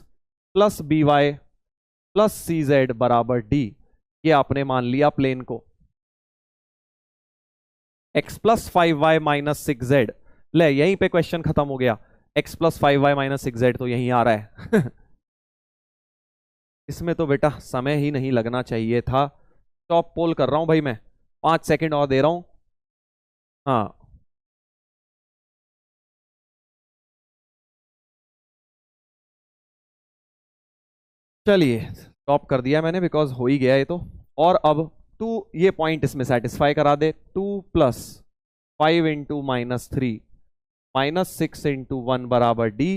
plus B Y plus C Z बराबर डी, ये आपने मान लिया प्लेन को। x plus 5y minus 6z, ले यहीं पे क्वेश्चन खत्म हो गया, x plus 5y minus 6z तो यहीं आ रहा है इसमें तो बेटा समय ही नहीं लगना चाहिए था। टॉप पोल कर रहा हूं भाई मैं, 5 सेकंड और दे रहा हूं। हाँ चलिए, टॉप कर दिया मैंने, बिकॉज हो ही गया ये तो। और अब टू, ये पॉइंट इसमें सेटिस्फाई करा दे, 2 + 5 इंटू -3 -6 इंटू 1 बराबर डी,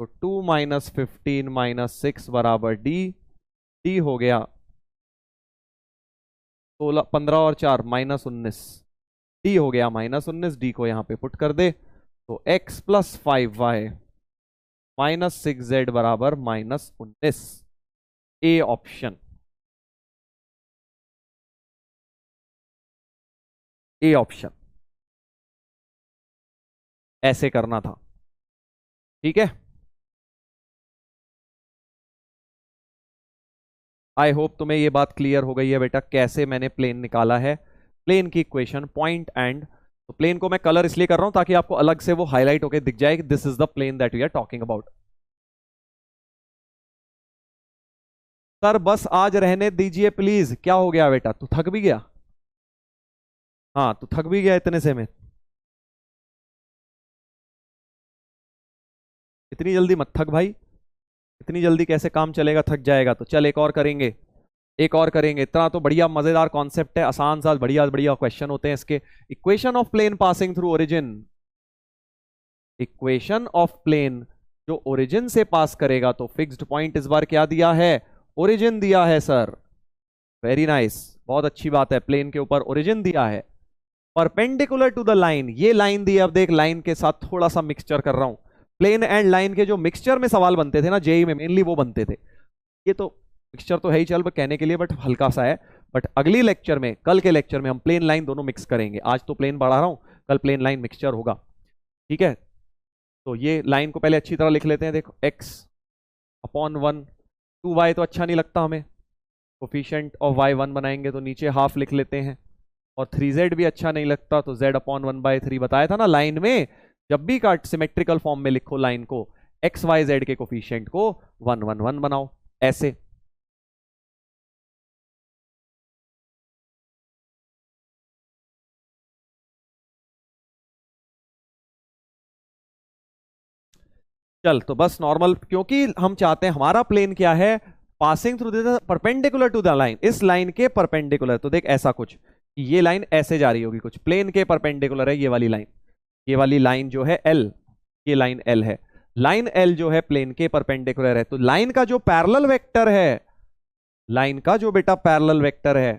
तो 2 - 15 - 6 बराबर डी, डी हो गया 16, 15 और 4 -19, डी हो गया -19, डी को यहां पे पुट कर दे, तो x plus 5y minus 6z बराबर -19, ए ऑप्शन, ए ऑप्शन ऐसे करना था, ठीक है। आई होप तुम्हें ये बात क्लियर हो गई है बेटा, कैसे मैंने प्लेन निकाला है, प्लेन की इक्वेशन पॉइंट एंड। तो प्लेन को मैं कलर इसलिए कर रहा हूं ताकि आपको अलग से वो हाईलाइट होकर दिख जाए कि this is the plane that we are talking about. Sir बस आज रहने दीजिए प्लीज, क्या हो गया बेटा, तू थक भी गया। हाँ तो थक भी गया इतने से में। इतनी जल्दी मत थक भाई, इतनी जल्दी कैसे काम चलेगा, थक जाएगा। तो चल एक और करेंगे, एक और करेंगे। इतना तो बढ़िया मजेदार कॉन्सेप्ट है, आसान सा बढ़िया बढ़िया क्वेश्चन होते हैं इसके। Equation of plane passing through origin, equation of plane जो ओरिजिन से पास करेगा, तो फिक्स्ड पॉइंट इस बार क्या दिया है, ओरिजिन दिया है सर। वेरी नाइस, बहुत अच्छी बात है, प्लेन के ऊपर ओरिजिन दिया है। परपेंडिकुलर टू द लाइन, ये लाइन दी है। अब देख लाइन के साथ थोड़ा सा मिक्सचर कर रहा हूं। प्लेन एंड लाइन के जो मिक्सचर में सवाल बनते थे ना जेई में, मेनली वो बनते थे। ये तो मिक्सचर तो है ही, चल कहने के लिए, बट हल्का सा है। बट अगली लेक्चर में, कल के लेक्चर में हम प्लेन लाइन दोनों मिक्स करेंगे। आज तो प्लेन बढ़ा रहा हूं, कल प्लेन लाइन मिक्सचर होगा, ठीक है। तो ये लाइन को पहले अच्छी तरह लिख लेते हैं। देखो x अपॉन 1, 2y तो अच्छा नहीं लगता हमें, कोफिशिएंट ऑफ y 1 बनाएंगे तो नीचे हाफ लिख लेते हैं। और 3z भी अच्छा नहीं लगता, तो z अपॉन 1/3। बताया था ना लाइन में जब भी काट सिमेट्रिकल फॉर्म में लिखो लाइन को, एक्स वाई जेड के कोफिशिएंट को 1 1 1 बनाओ ऐसे। चल तो बस नॉर्मल, क्योंकि हम चाहते हैं हमारा प्लेन क्या है, passing through the perpendicular to the line, इस लाइन के परपेंडिकुलर। तो देख ऐसा कुछ, ये लाइन ऐसे जा रही होगी कुछ, प्लेन के परपेंडिकुलर है ये वाली लाइन। ये वाली लाइन जो है एल, ये लाइन एल है, लाइन एल जो है प्लेन के परपेंडिकुलर है। तो लाइन का जो पैरेलल वेक्टर है, लाइन का जो बेटा पैरेलल वेक्टर है,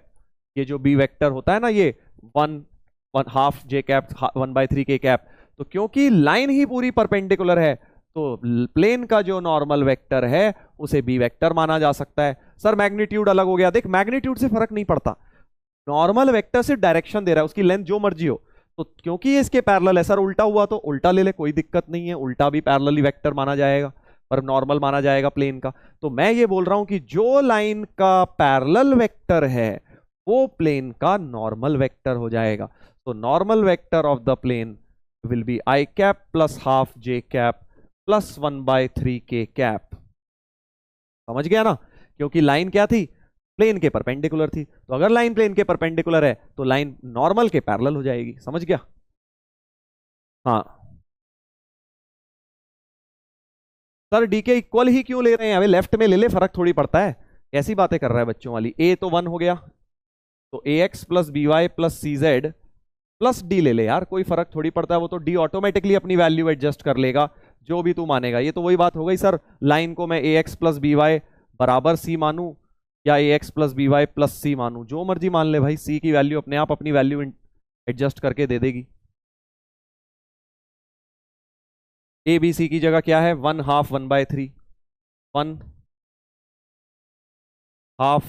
ये जो बी वेक्टर होता है ना, ये 1 half J cap 1/3 K cap. तो क्योंकि लाइन ही पूरी परपेंडिकुलर है, तो प्लेन का जो नॉर्मल वेक्टर है उसे बी वेक्टर माना जा सकता है। सर मैग्नीट्यूड अलग हो गया, देख मैग्नीट्यूड से फर्क नहीं पड़ता, नॉर्मल वेक्टर से डायरेक्शन दे रहा है, उसकी लेंथ जो मर्जी हो। तो क्योंकि ये इसके पैरेलल है, सर उल्टा हुआ तो उल्टा ले ले, कोई दिक्कत नहीं है, उल्टा भी पैरेलली वेक्टर माना जाएगा, पर नॉर्मल माना जाएगा प्लेन का। तो मैं ये बोल रहा हूं कि जो लाइन का पैरेलल वेक्टर है वो प्लेन का नॉर्मल वेक्टर हो जाएगा। तो normal vector of the plane will be I cap plus half J cap plus 1/3 K cap. समझ गया ना, क्योंकि लाइन क्या थी, प्लेन के परपेंडिकुलर थी। तो अगर लाइन प्लेन के परपेंडिकुलर है तो लाइन नॉर्मल के पैरेलल हो जाएगी। समझ गया, हाँ। सर डी के इक्वल ही क्यों ले रहे हैं, अबे लेफ्ट में ले ले, फर्क थोड़ी पड़ता है, ऐसी बातें कर रहा है बच्चों वाली। ए तो 1 हो गया, तो A X plus B Y plus C Z plus D ले ले यार, कोई फर्क थोड़ी पड़ता है, वो तो डी ऑटोमेटिकली अपनी वैल्यू एडजस्ट कर लेगा जो भी तू मानेगा। ये तो वही बात हो गई सर, लाइन को मैं A X plus B Y बराबर सी मानू या A X plus B Y plus C मानू, जो मर्जी मान ले भाई, सी की वैल्यू अपने आप अपनी वैल्यू एडजस्ट करके दे देगी। ए बी सी की जगह क्या है, 1 हाफ 1/3, 1 हाफ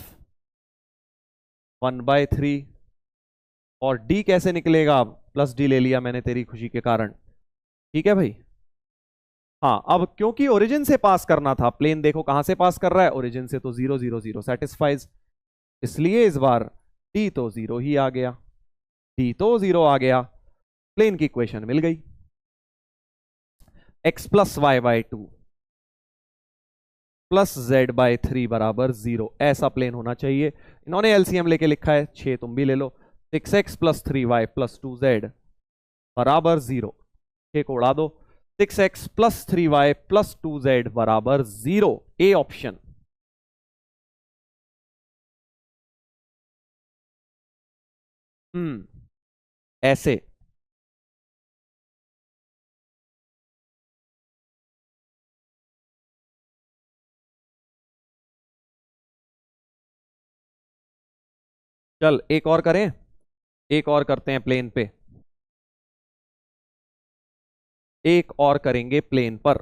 1/3, और डी कैसे निकलेगा, अब प्लस डी ले लिया मैंने तेरी खुशी के कारण, ठीक है भाई। हाँ अब क्योंकि ओरिजिन से पास करना था, प्लेन देखो कहां से पास कर रहा है, ओरिजिन से, तो 0 0 0 सेटिस्फाइज, इसलिए इस बार डी तो 0 ही आ गया, डी तो 0 आ गया, प्लेन की इक्वेशन मिल गई। x plus Y by 2 plus z/3 बराबर 0, ऐसा प्लेन होना चाहिए। इन्होंने एलसीएम लेके लिखा है 6, तुम भी ले लो। 6x plus 3y plus 2z बराबर 0, 6 को उड़ा दो, 6x plus 3y plus 2z बराबर 0, ए ऑप्शन। ऐसे चल एक और करें, एक और करते हैं प्लेन पे, एक और करेंगे प्लेन पर।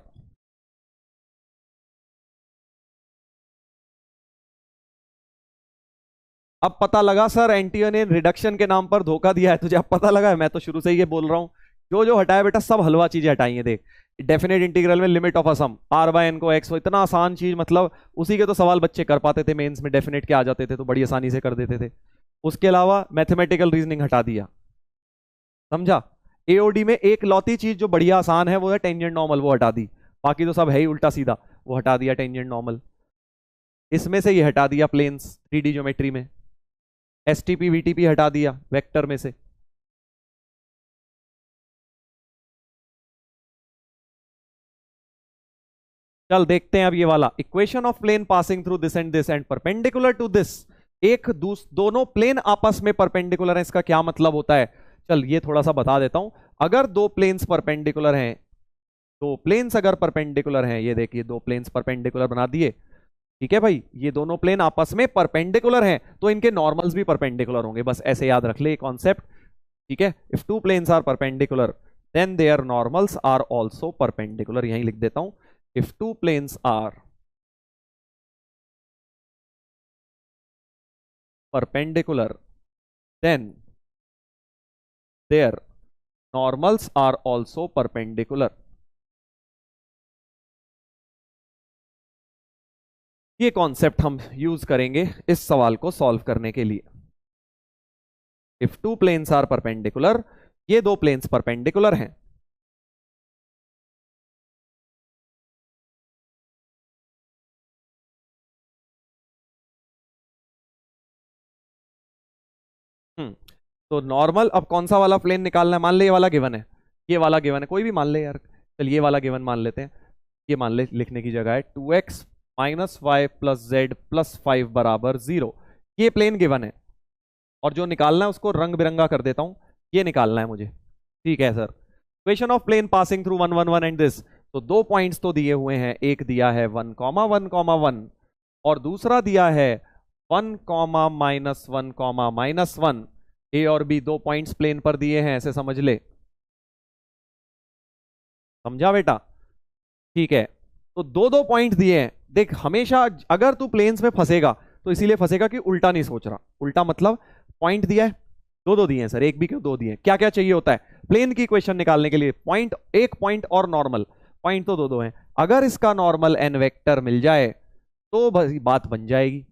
अब पता लगा सर एंटियो ने रिडक्शन के नाम पर धोखा दिया है तुझे, अब पता लगा है, मैं तो शुरू से ही ये बोल रहा हूं, जो जो हटाया बेटा सब हलवा चीजें हटाई है। देख डेफिनेट इंटीग्रल में limit of a sum R by N को एक्स, इतना आसान चीज, मतलब उसी के तो सवाल बच्चे कर पाते थे मेंस में, डेफिनेट के आ जाते थे तो बड़ी आसानी से कर देते थे। उसके अलावा मैथमेटिकल रीजनिंग हटा दिया, समझा। एओडी में एक लौती चीज जो बढ़िया आसान है वो है टेंजेंट नॉर्मल, वो हटा दी, बाकी तो सब है ही उल्टा सीधा, वो हटा दिया टेंजेंट नॉर्मल। इसमें से ये हटा दिया प्लेन्स 3D ज्योमेट्री में, एसटीपी वीटीपी हटा दिया वेक्टर में से, चल देखते हैं अब ये वाला equation of plane passing through this and perpendicular to this. दोनों प्लेन आपस में परपेंडिकुलर है, इसका क्या मतलब होता है? चल ये थोड़ा सा बता देता हूं। अगर दो प्लेन्स परपेंडिकुलर हैं, दो प्लेन्स अगर परपेंडिकुलर हैं, ये देखिए दो प्लेन्स परपेंडिकुलर बना दिए, ठीक है भाई, ये दोनों प्लेन आपस में परपेंडिकुलर हैं तो इनके नॉर्मल्स भी परपेंडिकुलर होंगे, बस ऐसे याद रख ले कॉन्सेप्ट, ठीक है। If two planes are perpendicular then their normals are also perpendicular, यहीं लिख देता हूं, if two planes are perpendicular then their normals are also perpendicular। ये कॉन्सेप्ट हम यूज करेंगे इस सवाल को सॉल्व करने के लिए। If two planes are perpendicular, ये दो प्लेन्स परपेंडिकुलर हैं, तो नॉर्मल, अब कौन सा वाला प्लेन निकालना है? मान ले ये वाला गिवन है, ये वाला गिवन है, कोई भी मान ले यार, चल ये वाला गिवन मान लेते हैं। ये मान ले, लिखने की जगह है 2x minus Y plus Z plus 5 बराबर 0, ये प्लेन गिवन है, और जो निकालना है उसको रंग बिरंगा कर देता हूं, ये निकालना है मुझे, ठीक है sir. Equation of plane passing through 1 1 1 and this, तो दो पॉइंट्स तो दिए हुए हैं, एक दिया है 1 1 1 और दूसरा दिया है 1 -1 -1। ए और बी दो पॉइंट्स प्लेन पर दिए हैं, ऐसे समझ ले, समझा बेटा? ठीक है, तो दो दो पॉइंट दिए हैं। देख हमेशा अगर तू प्लेन्स में फंसेगा तो इसीलिए फंसेगा कि उल्टा नहीं सोच रहा। उल्टा मतलब पॉइंट दिया है, दो दो दिए हैं सर, एक भी क्यों, दो दिए हैं। क्या क्या चाहिए होता है प्लेन की इक्वेशन निकालने के लिए? पॉइंट, एक पॉइंट और नॉर्मल। पॉइंट तो दो दो हैं, अगर इसका नॉर्मल एन वेक्टर मिल जाए तो बात बन जाएगी,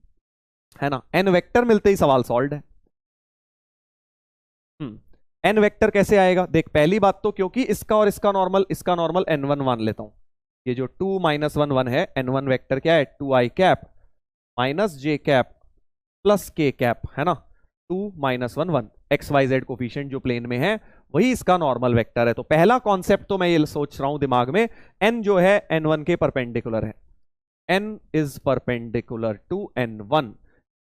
है ना। एन वेक्टर मिलते ही सवाल सॉल्व है। एन वेक्टर कैसे आएगा? देख पहली बात तो क्योंकि इसका और इसका नॉर्मल n1 मान लेता हूं, ये जो 2 -1 1 है, n1 वेक्टर क्या है 2i cap minus J cap plus K cap, है ना। 2 -1 1 एक्स वाई जेड कोफिशिएंट जो प्लेन में है वही इसका नॉर्मल वेक्टर है। तो पहला कॉन्सेप्ट तो मैं ये सोच रहा हूं दिमाग में, n जो है n1 के परपेंडिकुलर है, n is perpendicular to n1।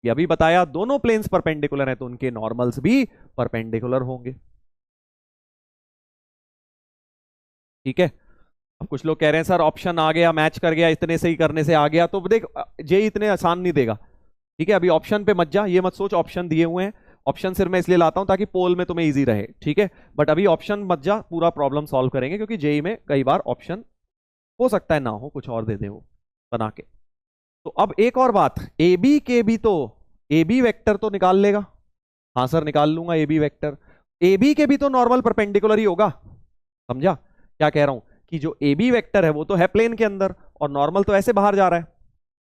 ये अभी बताया दोनों प्लेन्स परपेंडिकुलर हैं तो उनके नॉर्मल्स भी परपेंडिकुलर होंगे, ठीक है। अब कुछ लोग कह रहे हैं सर ऑप्शन आ गया, मैच कर गया, इतने सही करने से आ गया, तो देख जे इतने आसान नहीं देगा, ठीक है। अभी ऑप्शन पे मत जा, ये मत सोच ऑप्शन दिए हुए हैं, ऑप्शन सिर्फ मैं इसलिए लाता हूं ताकि पोल में तुम्हें इजी रहे, ठीक है। बट अभी ऑप्शन मत जा, पूरा प्रॉब्लम सॉल्व करेंगे क्योंकि जेई में कई बार ऑप्शन हो सकता है ना हो, कुछ और दे दे वो बना के। तो अब एक और बात, ए बी के बी, तो ए बी वेक्टर तो निकाल लेगा? हाँ सर निकाल लूंगा A B vector. A B के भी तो नॉर्मल परपेंडिकुलर ही होगा, समझा क्या कह रहा हूं? कि जो ए बी वेक्टर है वो तो है प्लेन के अंदर और नॉर्मल तो ऐसे बाहर जा रहा है,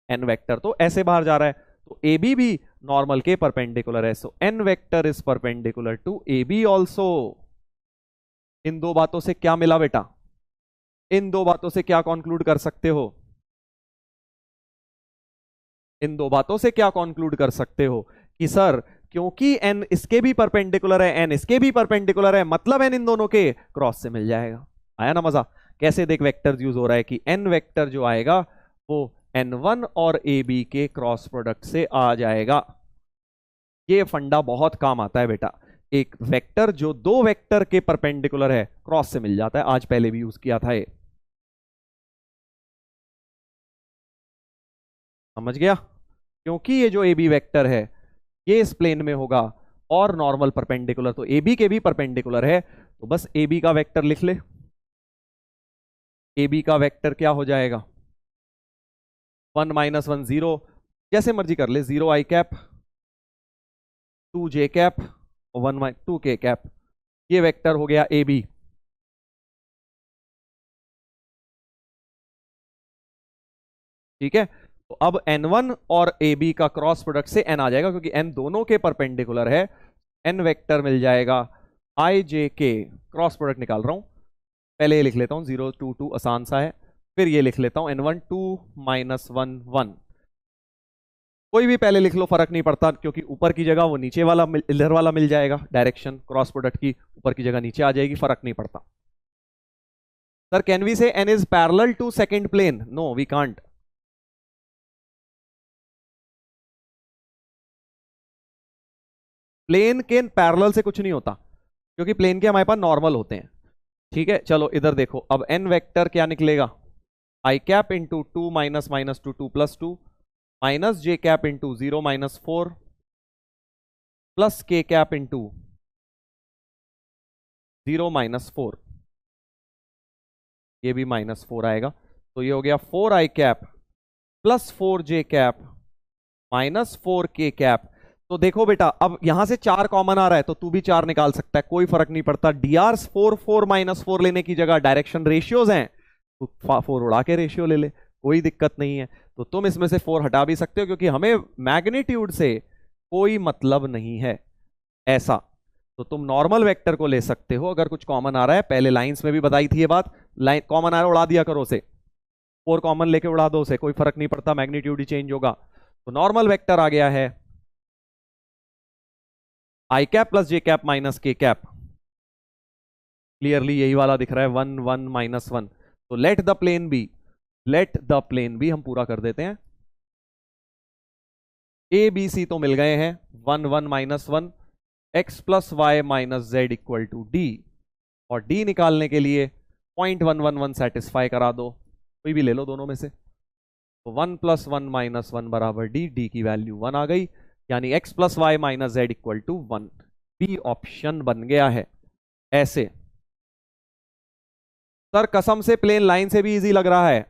एन वेक्टर तो ऐसे बाहर जा रहा है, तो ए बी भी नॉर्मल के परपेंडिकुलर है। So N vector is perpendicular to A B also. इन दो बातों से क्या मिला बेटा? इन दो बातों से क्या कंक्लूड कर सकते हो? इन दो बातों से क्या कंक्लूड कर सकते हो कि सर क्योंकि n इसके भी परपेंडिकुलर है, n इसके भी परपेंडिकुलर है, मतलब n इन दोनों के क्रॉस से मिल जाएगा। आया ना मजा? कैसे देख वेक्टर यूज हो रहा है कि n वेक्टर जो आएगा वो n1 और ab के क्रॉस प्रोडक्ट से आ जाएगा। ये फंडा बहुत काम आता है बेटा, एक वेक्टर जो दो वेक्टर के परपेंडिकुलर है क्रॉस से मिल जाता है, आज पहले भी यूज किया था ये, समझ गया? क्योंकि ये जो ए बी वेक्टर है ये इस प्लेन में होगा और नॉर्मल परपेंडिकुलर, तो ए बी के भी परपेंडिकुलर है, तो बस ए बी का वेक्टर लिख ले। ए बी का वेक्टर क्या हो जाएगा? 1 -1 0, जैसे मर्जी कर ले, 0 आई कैप 2 जे कैप और 1 2 के कैप, ये वेक्टर हो गया ए बी, ठीक है। तो अब n1 और ab का क्रॉस प्रोडक्ट से n आ जाएगा क्योंकि n दोनों के परपेंडिकुलर है, n वेक्टर मिल जाएगा i j k, cross product निकाल रहा हूं, पहले ये लिख लेता हूं 0 2 2, आसान सा है, फिर ये लिख लेता हूं n1 2 -1 1, कोई भी पहले लिख लो फर्क नहीं पड़ता क्योंकि ऊपर की जगह वो नीचे वाला इधर वाला मिल जाएगा, डायरेक्शन क्रॉस प्रोडक्ट की ऊपर की जगह नीचे आ जाएगी, फर्क नहीं पड़ता। Sir can we say N is parallel to second plane? No we can't. Plane के पैरेलल से कुछ नहीं होता, क्योंकि प्लेन के हमारे पास नॉर्मल होते हैं। ठीक है, चलो इधर देखो, अब एन वेक्टर क्या निकलेगा? I cap into 2 minus minus 2 2 plus 2 minus J cap into 0 minus 4 plus K cap into 0 minus 4, ये भी माइनस 4 आएगा, तो ये हो गया 4 आई कैप प्लस 4 जे कैप माइनस 4 के कैप। तो देखो बेटा, अब यहां से 4 कॉमन आ रहा है, तो तू भी 4 निकाल सकता है, कोई फर्क नहीं पड़ता। dr 4 4 माइनस 4 लेने की जगह डायरेक्शन रेशियोज हैं, तो 4 उड़ा के रेशियो ले ले, कोई दिक्कत नहीं है। तो तुम इसमें से 4 हटा भी सकते हो, क्योंकि हमें मैग्नीट्यूड से कोई मतलब नहीं है ऐसा। तो तुम नॉर्मल वेक्टर को ले सकते हो अगर कुछ कॉमन आ रहा है। पहले लाइंस में भी बताई थी ये बात, लाइन कॉमन आ रहा है उड़ा दिया करो उसे, 4 कॉमन लेके उड़ा दो उसे, कोई फर्क नहीं पड़ता, मैग्नीट्यूड ही चेंज होगा। तो नॉर्मल वेक्टर आ गया है आई कैप प्लस जे कैप माइनस के कैप, क्लियरली यही वाला दिख रहा है, 1 1 माइनस 1। तो लेट द प्लेन बी हम पूरा कर देते हैं। ए बी सी तो मिल गए हैं, 1 1 minus 1 X plus Y minus Z equal to D, और डी निकालने के लिए 0.111 सेटिस्फाई करा दो, कोई भी ले लो दोनों में से। तो 1 प्लस 1 माइनस 1 बराबर डी, डी की वैल्यू 1 आ गई, यानी x plus Y minus Z equal to 1। B option बन गया है ऐसे। सर कसम से प्लेन लाइन से भी इजी लग रहा है,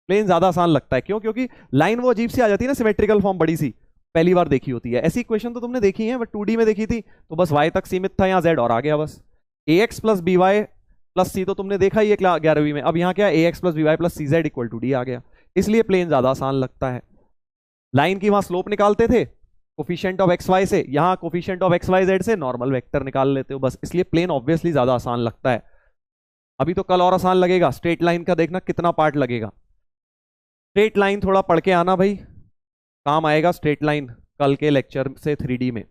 प्लेन ज्यादा आसान लगता है। क्यों? क्योंकि लाइन वो अजीब सी आ जाती है ना, सिमेट्रिकल फॉर्म बड़ी सी, पहली बार देखी होती है। ऐसी इक्वेशन तो तुमने देखी है, बट 2D में देखी थी तो बस y तक सीमित था, यहाँ z और आ गया बस। ax plus B Y plus C तो तुमने देखा ही है 11वीं में, अब यहाँ क्या ax plus B Y plus C Z equal to D आ गया, इसलिए प्लेन ज्यादा आसान लगता है। लाइन की वहां स्लोप निकालते थे कोफिशिएंट ऑफ एक्स वाई से, यहाँ coefficient of X Y Z से नॉर्मल वेक्टर निकाल लेते हो बस, इसलिए प्लेन ऑब्वियसली ज्यादा आसान लगता है। अभी तो कल और आसान लगेगा, स्ट्रेट लाइन का देखना कितना पार्ट लगेगा। स्ट्रेट लाइन थोड़ा पढ़ के आना भाई, काम आएगा स्ट्रेट लाइन कल के लेक्चर से 3D में।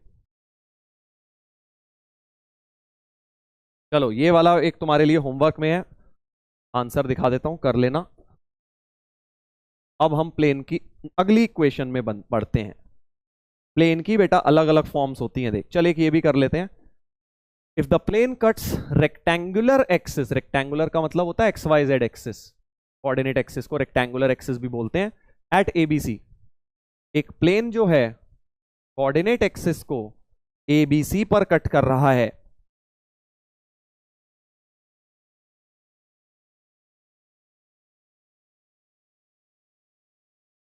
चलो ये वाला एक तुम्हारे लिए होमवर्क में है, आंसर दिखा देता हूं, कर लेना। अब हम प्लेन की अगली इक्वेशन में पढ़ते हैं। प्लेन की बेटा अलग अलग फॉर्म्स होती हैं, देख चल एक ये भी कर लेते हैं। If the plane cuts rectangular axis, rectangular का मतलब होता है X Y Z axis, coordinate axis को रेक्टेंगुलर एक्सिस भी बोलते हैं। एट एबीसी, एक प्लेन जो है कोऑर्डिनेट एक्सिस को एबीसी पर कट कर रहा है,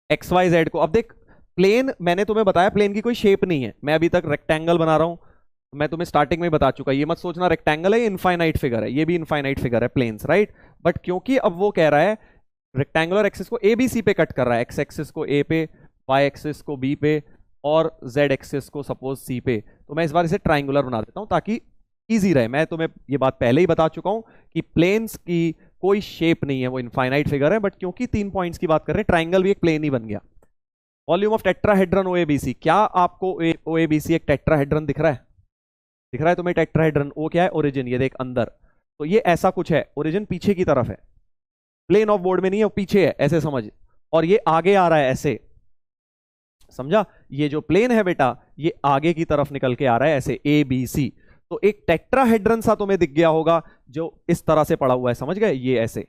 एक्स वाई जेड को। अब देख प्लेन, मैंने तुम्हें बताया प्लेन की कोई शेप नहीं है, मैं अभी तक रेक्टेंगल बना रहा हूं, मैं तुम्हें स्टार्टिंग में बता चुका, ये मत सोचना रेक्टेंगल है ये इनफाइनाइट फिगर है, ये भी इनफाइनाइट फिगर है प्लेन्स, राइट। बट क्योंकि अब वो कह रहा है रेक्टेंगुलर एक्सिस को एबीसी पे कट कर रहा है, एक्स एक्सिस को ए पे, वाई एक्सिस को बी पे, और जेड एक्सिस को सपोज सी पे, तो मैं इस बार इसे ट्राइंगुलर बना देता हूं ताकि इजी रहे। मैं तुम्हें ये बात पहले ही बता चुका हूं कि प्लेन्स की कोई शेप नहीं है, वो इनफाइनाइट फिगर है, बट क्योंकि 3 पॉइंट्स की बात कर रहे हैं, ट्राइंगल भी एक प्लेन ही बन गया। वॉल्यूम ऑफ टेट्राहेड्रन ओएबीसी, क्या आपको ओएबीसी एक टेट्राहेड्रन दिख रहा है? दिख रहा है तुम्हें टेट्राहेड्रन? वो क्या है? ओरिजिन, ये देख अंदर, तो ये ऐसा कुछ है, ओरिजिन पीछे की तरफ है, प्लेन ऑफ बोर्ड में नहीं है, वो पीछे है ऐसे समझ, और ये आगे आ रहा है ऐसे, समझा? ये जो प्लेन है बेटा ये आगे की तरफ निकल के आ रहा है ऐसे, ए बी सी। तो एक टेट्राहेड्रन सा तुम्हें दिख गया होगा जो इस तरह से पड़ा हुआ है, समझ गए? ये ऐसे,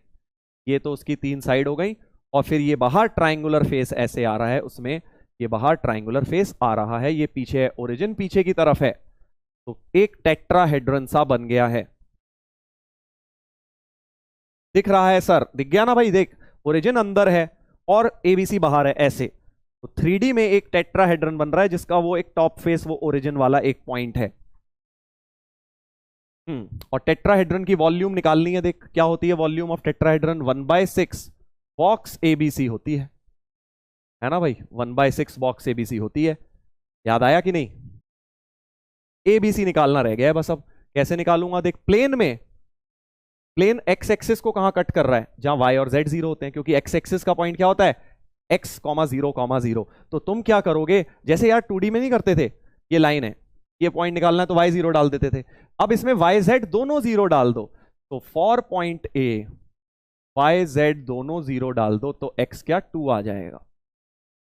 ये तो उसकी 3 साइड हो गई, और फिर ये बाहर ट्राइंगुलर फेस ऐसे आ रहा है उसमें, ये बाहर ट्राइंगुलर फेस आ रहा है, ये पीछे है, ओरिजिन पीछे की तरफ है, तो एक टेट्राहेड्रन सा बन गया है। दिख रहा है सर? दिख गया ना भाई, देख ओरिजिन अंदर है और एबीसी बाहर है ऐसे, तो 3D में एक टेट्राहेड्रन बन रहा है जिसका वो एक टॉप फेस वो ओरिजिन वाला एक पॉइंट है। और टेट्राहेड्रन की वॉल्यूम निकालनी है, देख क्या होती है volume of tetrahedron? 1/6 box ABC होती है ना भाई, 1/6 बॉक्स एबीसी होती है, याद आया कि नहीं? एबीसी निकालना रह गया है बस। अब कैसे निकालूंगा? देख प्लेन में, प्लेन एक्स एक्सिस को कहां कट कर रहा है? जहां वाई और जेड 0 होते हैं, क्योंकि एक्स एक्सिस का पॉइंट क्या होता है? x, 0, 0। तो तुम क्या करोगे, जैसे यार 2D में नहीं करते थे, ये लाइन है, ये पॉइंट निकालना है तो y 0 डाल देते थे, अब इसमें y z दोनों 0 डाल दो, तो for point A Y Z दोनों 0 डाल दो तो x क्या 2 आ जाएगा।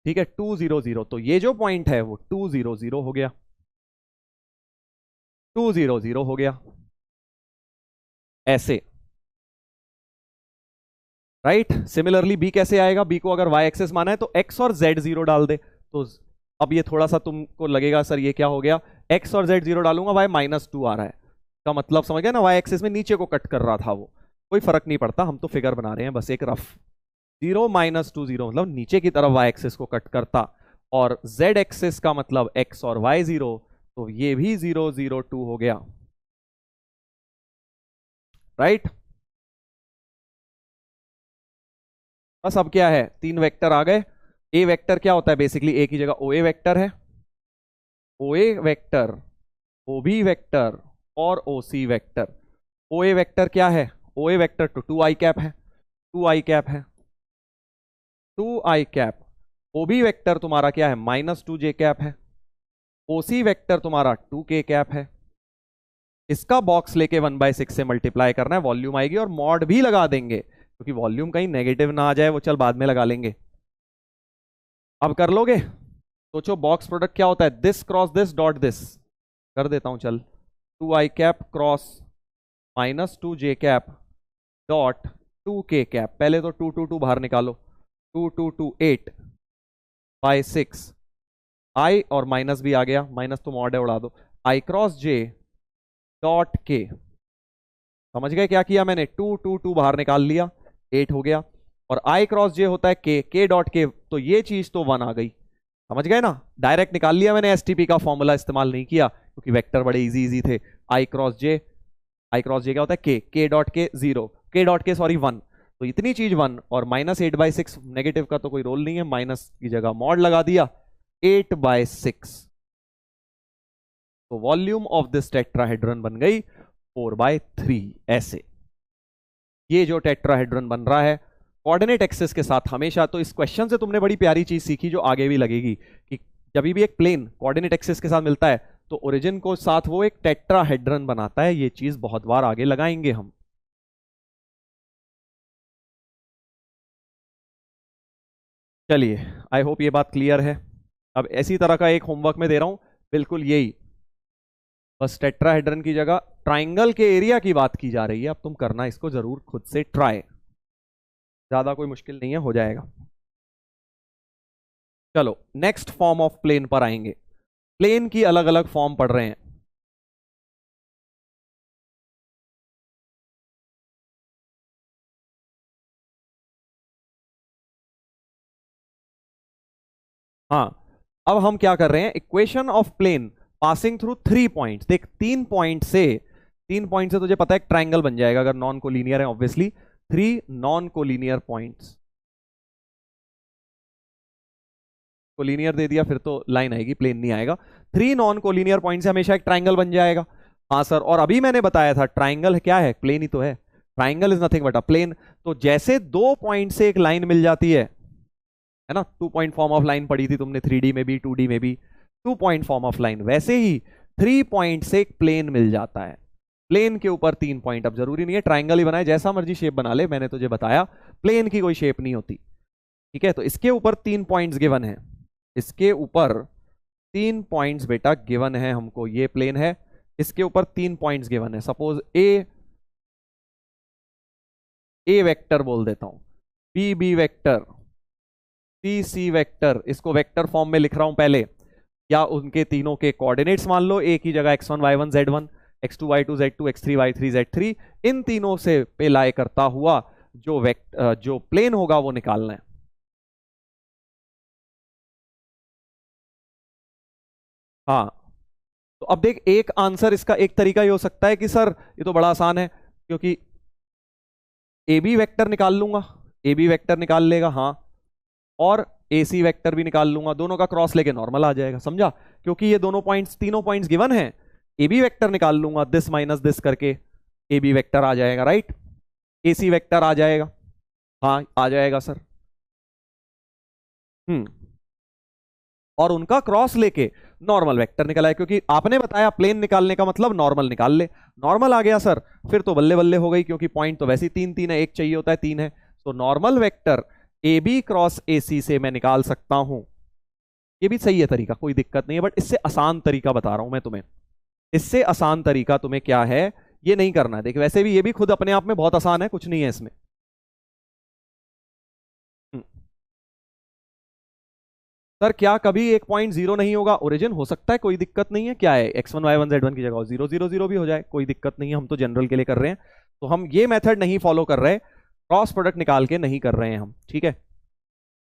ठीक है, 2 0 0, तो ये जो पॉइंट है वो 2 0 0 हो गया, 2 0 0 हो गया ऐसे, राइट। सिमिलरली बी कैसे आएगा, बी को अगर वाई एक्सेस माना है तो x और z 0 डाल दे। तो अब ये थोड़ा सा तुमको लगेगा सर ये क्या हो गया, x और z 0 डालूंगा, y -2 आ रहा है, का मतलब समझ गया ना, वाई एक्सेस में नीचे को कट कर रहा था वो, कोई फर्क नहीं पड़ता, हम तो फिगर बना रहे हैं बस एक रफ। 0 -2 0 मतलब नीचे की तरफ वाई एक्सेस को कट करता, और z एक्सेस का मतलब x और y 0, तो ये भी 0 0 2 हो गया, राइट। बस अब क्या है, 3 वेक्टर आ गए। ए वेक्टर क्या होता है, बेसिकली ए की जगह ओ ए वेक्टर है, ओ ए वेक्टर, ओ बी वेक्टर और ओ सी वेक्टर। ओ ए वेक्टर क्या है, ओ ए वेक्टर तो 2 आई कैप है, 2 आई कैप है, 2 I cap. O B vector तुम्हारा क्या है, -2 जे कैप है, ओ सी वेक्टर तुम्हारा 2 के कैप है। इसका बॉक्स लेके 1/6 से मल्टीप्लाई करना है, वॉल्यूम आएगी, और मॉड भी लगा देंगे क्योंकि वॉल्यूम कहीं नेगेटिव ना आ जाए, वो चल बाद में लगा लेंगे। अब कर लोगे, सोचो बॉक्स प्रोडक्ट क्या होता है, this cross this dot this, कर देता हूं चल, 2 I cap cross -2 J cap dot 2 के कैप। पहले तो 2 2 2 बाहर निकालो, 2 2 2 8/6, आई और माइनस भी आ गया, माइनस तो मॉड है उड़ा दो, आई क्रॉस जे डॉट के। समझ गए क्या किया मैंने, 2 2 2 बाहर निकाल लिया, 8 हो गया, और आई क्रॉस जे होता है के डॉट के, तो ये चीज तो 1 आ गई। समझ गए ना, डायरेक्ट निकाल लिया मैंने, एसटीपी का फॉर्मूला इस्तेमाल नहीं किया क्योंकि वेक्टर बड़े इजी इजी थे। आई क्रॉस जे क्या होता है के डॉट के 0, के डॉट के सॉरी 1, तो इतनी चीज 1, और -8/6 नेगेटिव का तो कोई रोल नहीं है, माइनस की जगह मॉड लगा दिया, 8/6। तो वॉल्यूम ऑफ दिस टेट्राहेड्रन बन गई 4/3 ऐसे। ये जो टेट्राहेड्रन बन रहा है कोऑर्डिनेट एक्सिस के साथ हमेशा, तो इस क्वेश्चन से तुमने बड़ी प्यारी चीज सीखी जो आगे भी लगेगी कि जब भी एक प्लेन कोऑर्डिनेट एक्सिस के साथ मिलता है तो ओरिजिन को साथ वो एक टेट्राहेड्रन बनाता है। ये चीज बहुत बार आगे लगाएंगे हम। चलिए, आई होप ये बात क्लियर है। अब ऐसी तरह का एक होमवर्क में दे रहा हूं, बिल्कुल यही, बस टेट्राहेड्रन की जगह ट्राइंगल के एरिया की बात की जा रही है। अब तुम करना इसको जरूर खुद से ट्राई, ज्यादा कोई मुश्किल नहीं है, हो जाएगा। चलो नेक्स्ट फॉर्म ऑफ प्लेन पर आएंगे। प्लेन की अलग अलग फॉर्म पढ़ रहे हैं। हाँ, अब हम क्या कर रहे हैं, equation of plane passing through 3 points. देख 3 पॉइंट से तुझे पता है एक ट्राइंगल बन जाएगा अगर नॉन कोलिनियर है, obviously 3 non collinear points. Collinear दे दिया फिर तो लाइन आएगी, प्लेन नहीं आएगा। 3 नॉन कोलिनियर पॉइंट से हमेशा एक ट्राइंगल बन जाएगा। हाँ सर, और अभी मैंने बताया था ट्राइंगल क्या है, प्लेन ही तो है। Triangle is nothing but a plane. तो जैसे 2 पॉइंट से एक लाइन मिल जाती है ना, 2 पॉइंट फॉर्म ऑफ लाइन पढ़ी थी तुमने 3D में भी 2D में भी, 2 पॉइंट फॉर्म ऑफ लाइन, वैसे ही 3 पॉइंट से एक प्लेन मिल जाता है। प्लेन के ऊपर 3 पॉइंट, अब जरूरी नहीं है ट्राइंगल ही बनाए, जैसा मर्जी शेप बना ले, मैंने तुझे बताया प्लेन की कोई शेप नहीं होती। ठीक है, तो इसके ऊपर 3 पॉइंट्स गिवन है, इसके ऊपर 3 पॉइंट्स बेटा गिवन है हमको, ये प्लेन है, इसके ऊपर 3 पॉइंट्स गिवन है। सपोज ए वेक्टर बोल देता हूं, बी वेक्टर, सी वेक्टर, इसको वेक्टर फॉर्म में लिख रहा हूं पहले, या उनके तीनों के कोऑर्डिनेट्स मान लो, ए की जगह x1 y1 z1, x2 y2 z2, x3 y3 z3, इन तीनों से पे लाई करता हुआ जो प्लेन होगा वो निकालना है। हाँ, तो अब देख एक आंसर इसका, एक तरीका ये हो सकता है कि सर ये तो बड़ा आसान है क्योंकि ए बी वेक्टर निकाल लूंगा, ए बी वेक्टर निकाल लेगा, हाँ, और ए सी वेक्टर भी निकाल लूंगा, दोनों का क्रॉस लेके नॉर्मल आ जाएगा, समझा। क्योंकि ये दोनों पॉइंट्स, तीनों पॉइंट्स गिवन है, ए बी वेक्टर निकाल लूंगा, दिस माइनस दिस करके ए बी वेक्टर आ जाएगा, राइट। ए सी वेक्टर आ जाएगा, हाँ आ जाएगा सर। और उनका क्रॉस लेके नॉर्मल वेक्टर निकला है, क्योंकि आपने बताया प्लेन निकालने का मतलब नॉर्मल निकाल ले। नॉर्मल आ गया सर, फिर तो बल्ले बल्ले हो गई, क्योंकि पॉइंट तो वैसे ही तीन तीन है, एक चाहिए होता है, तीन है। तो normal vector A B cross A C से मैं निकाल सकता हूं। ये भी सही है तरीका, कोई दिक्कत नहीं है, बट इससे आसान तरीका बता रहा हूं मैं तुम्हें। इससे आसान तरीका तुम्हें क्या है, ये नहीं करना है। देख वैसे भी ये भी खुद अपने आप में बहुत आसान है, कुछ नहीं है इसमें। सर क्या कभी एक पॉइंट जीरो नहीं होगा? ओरिजिन हो सकता है, कोई दिक्कत नहीं है। क्या है, x1 y1 z1 की जगह 0 0 0 भी हो जाए, कोई दिक्कत नहीं है। हम तो जनरल के लिए कर रहे हैं, तो हम ये मेथड नहीं फॉलो कर रहे, क्रॉस प्रोडक्ट निकाल के नहीं कर रहे हैं हम, ठीक है।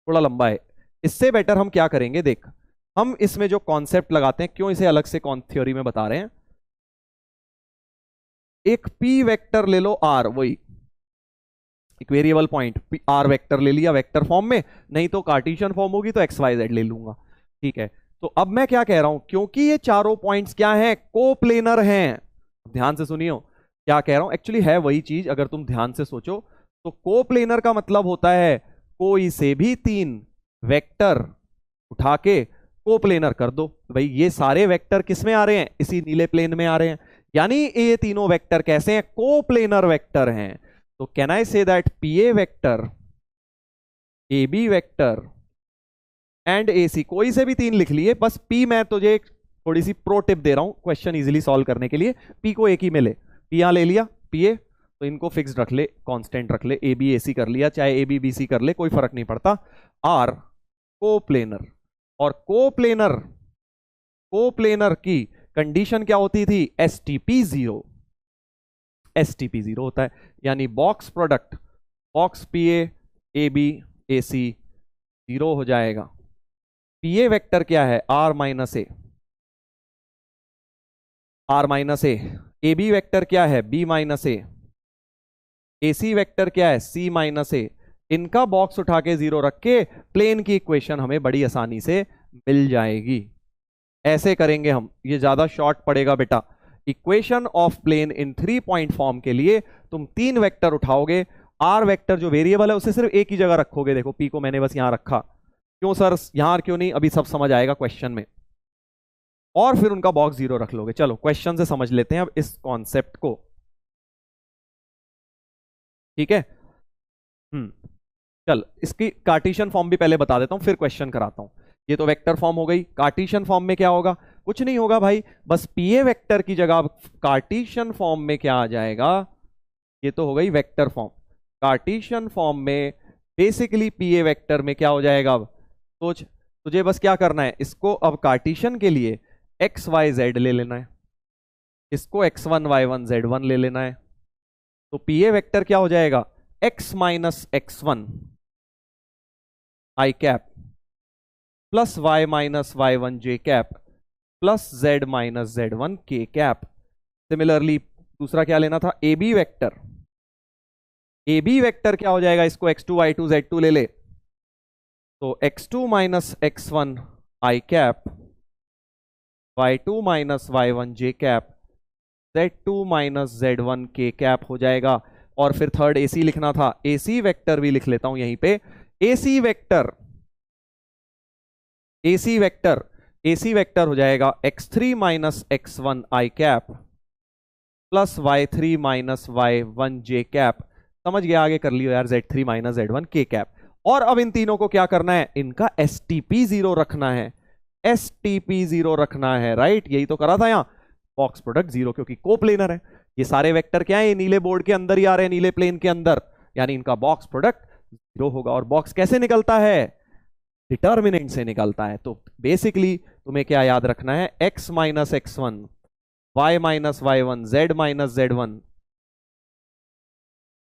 थोड़ा लंबा है, इससे बेटर हम क्या करेंगे, देख हम इसमें जो कॉन्सेप्ट लगाते हैं, क्यों इसे अलग से कौन थ्योरी में बता रहे हैं। एक p वेक्टर ले लो r, वही एक वेरिएबल पॉइंट r वेक्टर ले लिया वेक्टर फॉर्म में, नहीं तो कार्टेशियन फॉर्म होगी तो एक्स वाई जेड ले लूंगा, ठीक है। तो अब मैं क्या कह रहा हूं, क्योंकि ये चारों पॉइंट्स क्या हैं, कोप्लेनर हैं। ध्यान से सुनियो क्या कह रहा हूं, एक्चुअली है वही चीज, अगर तुम ध्यान से सोचो तो कोप्लेनर का मतलब होता है कोई से भी तीन वेक्टर उठा के कोप्लेनर कर दो। भाई ये सारे वेक्टर किस में आ रहे हैं, इसी नीले प्लेन में आ रहे हैं, यानी ये तीनों वेक्टर कैसे हैं, कोप्लेनर वेक्टर हैं। तो can I say that P A vector, A B vector and A C, कोई से भी तीन लिख लिए बस। पी मैं तुझे थोड़ी सी प्रो टिप दे रहा हूं क्वेश्चन इजीली सॉल्व करने के लिए, पी को एक ही में ले। पी यहां ले लिया पी ए, तो इनको फिक्स रख ले, कांस्टेंट रख ले, ए बी ए सी कर लिया, चाहे ए बी बी सी कर ले, कोई फर्क नहीं पड़ता। आर कोप्लेनर, और कोप्लेनर कोप्लेनर की कंडीशन क्या होती थी, एसटीपी जीरो। एसटीपी जीरो होता है, यानी box product box P A B A C zero हो जाएगा। पी ए वेक्टर क्या है, R minus A, R minus A B vector क्या है, B minus A C vector क्या है, सी माइनस ए। इनका बॉक्स उठा के जीरो रख के प्लेन की इक्वेशन हमें बड़ी आसानी से मिल जाएगी। ऐसे करेंगे हम, ये ज्यादा शॉर्ट पड़ेगा बेटा। Equation of plane in 3 point form के लिए तुम तीन वेक्टर उठाओगे, आर वेक्टर जो वेरिएबल है उसे सिर्फ एक ही जगह रखोगे। देखो पी को मैंने बस यहां रखा, क्यों सर यहां क्यों नहीं, अभी सब समझ आएगा क्वेश्चन में। और फिर उनका बॉक्स जीरो रख लोगे। चलो क्वेश्चन से समझ लेते हैं अब इस कॉन्सेप्ट को, ठीक है। चल इसकी कार्टेशियन फॉर्म भी पहले बता देता हूं, फिर क्वेश्चन कराता हूं। ये तो वेक्टर फॉर्म हो गई, कार्टेशियन फॉर्म में क्या होगा, कुछ नहीं होगा भाई, बस पीए वेक्टर की जगह कार्टेशियन फॉर्म में क्या आ जाएगा, ये तो हो गई वेक्टर फॉर्म। कार्टेशियन फॉर्म में बेसिकली पीए वेक्टर में क्या हो जाएगा, अब सोच, तुझे बस क्या करना है, इसको अब कार्टेशियन के लिए एक्स वाई जेड ले लेना है, इसको x1 y1 z1 ले लेना है। तो पीए वेक्टर क्या हो जाएगा, x minus x1 I cap plus y minus y1 j cap plus z minus z1 k cap. Similarly दूसरा क्या लेना था, A B vector, A B vector क्या हो जाएगा, इसको x2 y2 z2 ले ले, तो x2 minus x1 I cap, y2 minus y1 j cap, z2 minus z1 k cap हो जाएगा। और फिर थर्ड AC लिखना था, AC वेक्टर भी लिख लेता हूं यहीं पे। AC vector, AC vector, AC vector हो जाएगा x3 minus x1 I cap plus y3 minus y1 j cap. समझ गया, आगे कर लियो यार, z3 minus z1 k cap. और अब इन तीनों को क्या करना है, इनका STP जीरो रखना है, STP जीरो रखना है, राइट। यही तो करा था यहां, बॉक्स प्रोडक्ट जीरो, क्योंकि कोप्लेनर है। ये सारे वेक्टर क्या है, ये नीले बोर्ड के अंदर ही आ रहे हैं, नीले प्लेन के अंदर, यानी इनका बॉक्स प्रोडक्ट जीरो होगा। और बॉक्स कैसे निकलता है, डिटर्मिनेंट से निकलता है। तो बेसिकली तुम्हें क्या याद रखना है, x minus x1 y minus y1 z minus z1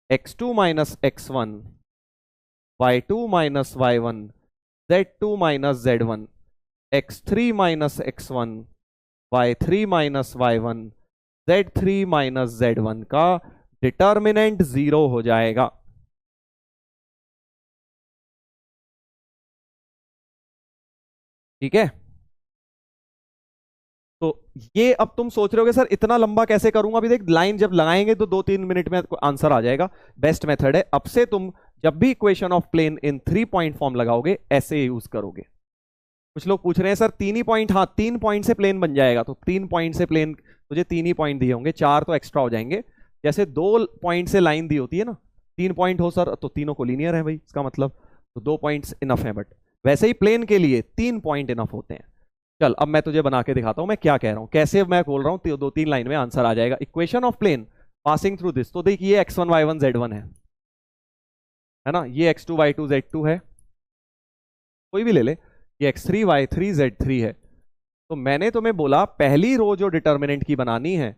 x2 minus x1 y2 minus y1 z2 minus z1 x3 minus x1 y3 minus y1 z3 minus z1 का डिटर्मिनेंट जीरो हो जाएगा। ठीक है, तो ये अब तुम सोच रहे होगे सर इतना लंबा कैसे करूंगा, अभी देख लाइन जब लगाएंगे तो 2-3 मिनट में आंसर आ जाएगा। बेस्ट मेथड है, अब से तुम जब भी equation of plane in 3 point form लगाओगे ऐसे यूज करोगे। कुछ लोग पूछ रहे हैं सर 3 ही पॉइंट, हाँ 3 पॉइंट से प्लेन बन जाएगा, तो 3 पॉइंट से प्लेन तुझे 3 ही पॉइंट दिए होंगे, 4 तो एक्स्ट्रा हो जाएंगे। जैसे 2 पॉइंट से लाइन दी होती है ना, 3 पॉइंट हो सर तो तीनों को लीनियर है भाई, इसका मतलब तो 2 पॉइंट्स इनफ है, बट वैसे ही प्लेन के लिए 3 पॉइंट इनफ होते हैं। चल अब मैं तुझे बना के दिखाता हूं मैं क्या कह रहा हूं, कैसे मैं बोल रहा हूं, 2-3 लाइन में आंसर आ जाएगा। Equation of plane passing through this, तो देखिए x1 y1 z1 है ना, ये x2 y2 z2 है, कोई भी ले ले, ये x3 y3 z3 है। तो मैंने तुम्हें बोला पहली रो जो डिटर्मिनेंट की बनानी है,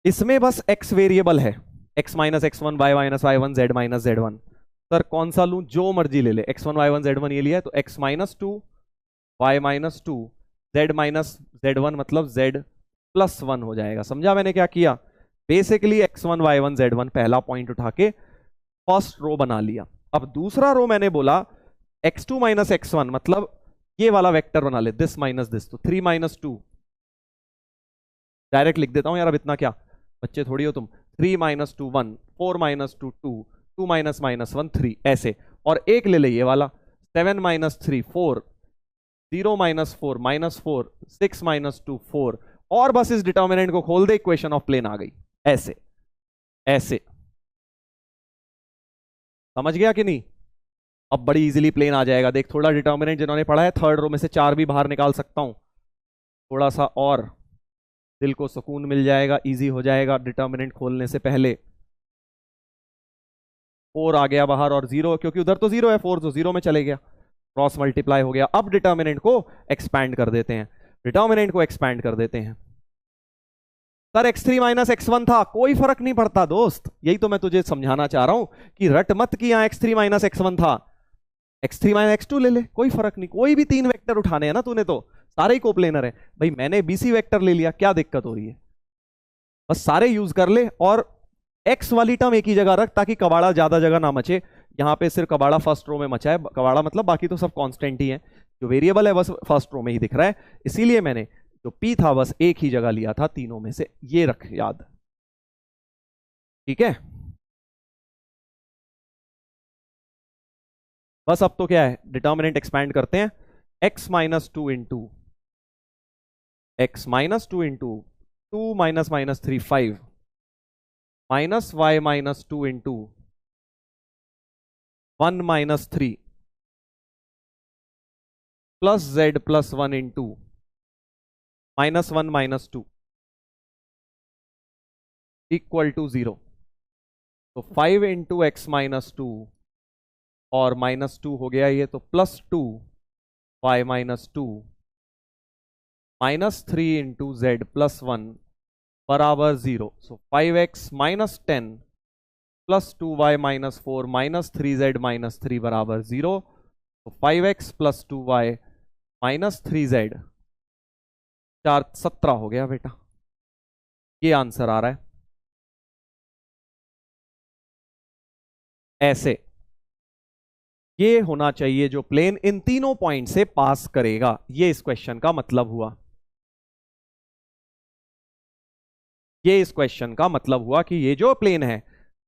इसमें बस x वेरिएबल है, x minus x1 y minus y1 z minus z1। Sir कौन सा लूं, जो मर्जी ले ले, x1 y1 z1 ये लिया है तो x minus 2 y minus 2 z minus z1 मतलब z प्लस 1 हो जाएगा। समझा मैंने क्या किया, बेसिकली x1 y1 z1 पहला पॉइंट उठा के फर्स्ट रो बना लिया। अब दूसरा रो मैंने बोला x2 माइनस x1 मतलब ये वाला वेक्टर बना ले, दिस माइनस दिस, तो 3 माइनस 2 डायरेक्ट लिख देता हूं यार, अब इतना क्या बच्चे थोड़ी हो तुम, 3 माइनस 2 1, 4 माइनस 2 2, 2 माइनस माइनस 1 3 ऐसे, और एक ले ले ये वाला 7 माइनस 3 4, 0 माइनस 4 माइनस 4, 6 माइनस 2 4, और बस इस डिटर्मिनेंट को खोल दे, इक्वेशन ऑफ प्लेन आ गई। ऐसे ऐसे समझ गया कि नहीं, अब बड़ी इजीली प्लेन आ जाएगा। देख थोड़ा डिटर्मिनेंट जिन्होंने पढ़ा है, थर्ड रो में से 4 भी बाहर निकाल सकता हूं, थोड़ा सा और दिल को सुकून मिल जाएगा, इजी हो जाएगा डिटर्मिनेंट खोलने से पहले। 4 आ गया बाहर और 0, क्योंकि उधर तो 0 है, 4 तो 0 में चले गया, क्रॉस मल्टीप्लाई हो गया। अब डिटर्मिनेंट को एक्सपैंड कर देते हैं, डिटर्मिनेंट को एक्सपैंड कर देते हैं। सर x3 माइनस x1 था, कोई फर्क नहीं पड़ता दोस्त, यही तो मैं तुझे समझाना चाह रहा हूं कि रट मत कि यहां x3 माइनस x1 था, x3 माइनस x2 ले ले, कोई फर्क नहीं, कोई भी 3 वेक्टर उठाने हैं ना तूने, तो सारे ही कोप्लेनर है भाई। मैंने BC वेक्टर ले लिया, क्या दिक्कत हो रही है, बस सारे यूज कर ले, और x वाली टर्म एक ही जगह रख ताकि कबाड़ा ज्यादा जगह ना मचे। यहां पे सिर्फ कबाड़ा फर्स्ट रो में मचा है, कबाड़ा मतलब बाकी तो सब कांस्टेंट ही है, जो वेरिएबल है बस फर्स्ट रो में ही दिख रहा है, इसीलिए मैंने जो P था बस एक ही जगह लिया था तीनों में से, ये रख याद, ठीक है। बस अब तो क्या है, डिटर्मिनेंट एक्सपैंड करते हैं, x minus 2 into x minus 2 into 2 minus minus 3 5 minus y minus 2 into 1 minus 3 plus z plus 1 into minus 1 minus 2 equal to 0। तो 5 इंटू एक्स माइनस 2 और माइनस 2 हो गया ये, तो plus 2 y minus 2 minus 3 into Z plus 1 बराबर 0। सो 5x minus 10 plus 2y minus 4 minus 3z minus 3 बराबर 0। तो 5x plus 2y minus 3z 17 हो गया बेटा, ये आंसर आ रहा है। ऐसे ये होना चाहिए जो प्लेन इन तीनों पॉइंट से पास करेगा, ये इस क्वेश्चन का मतलब हुआ, ये इस क्वेश्चन का मतलब हुआ कि ये जो प्लेन है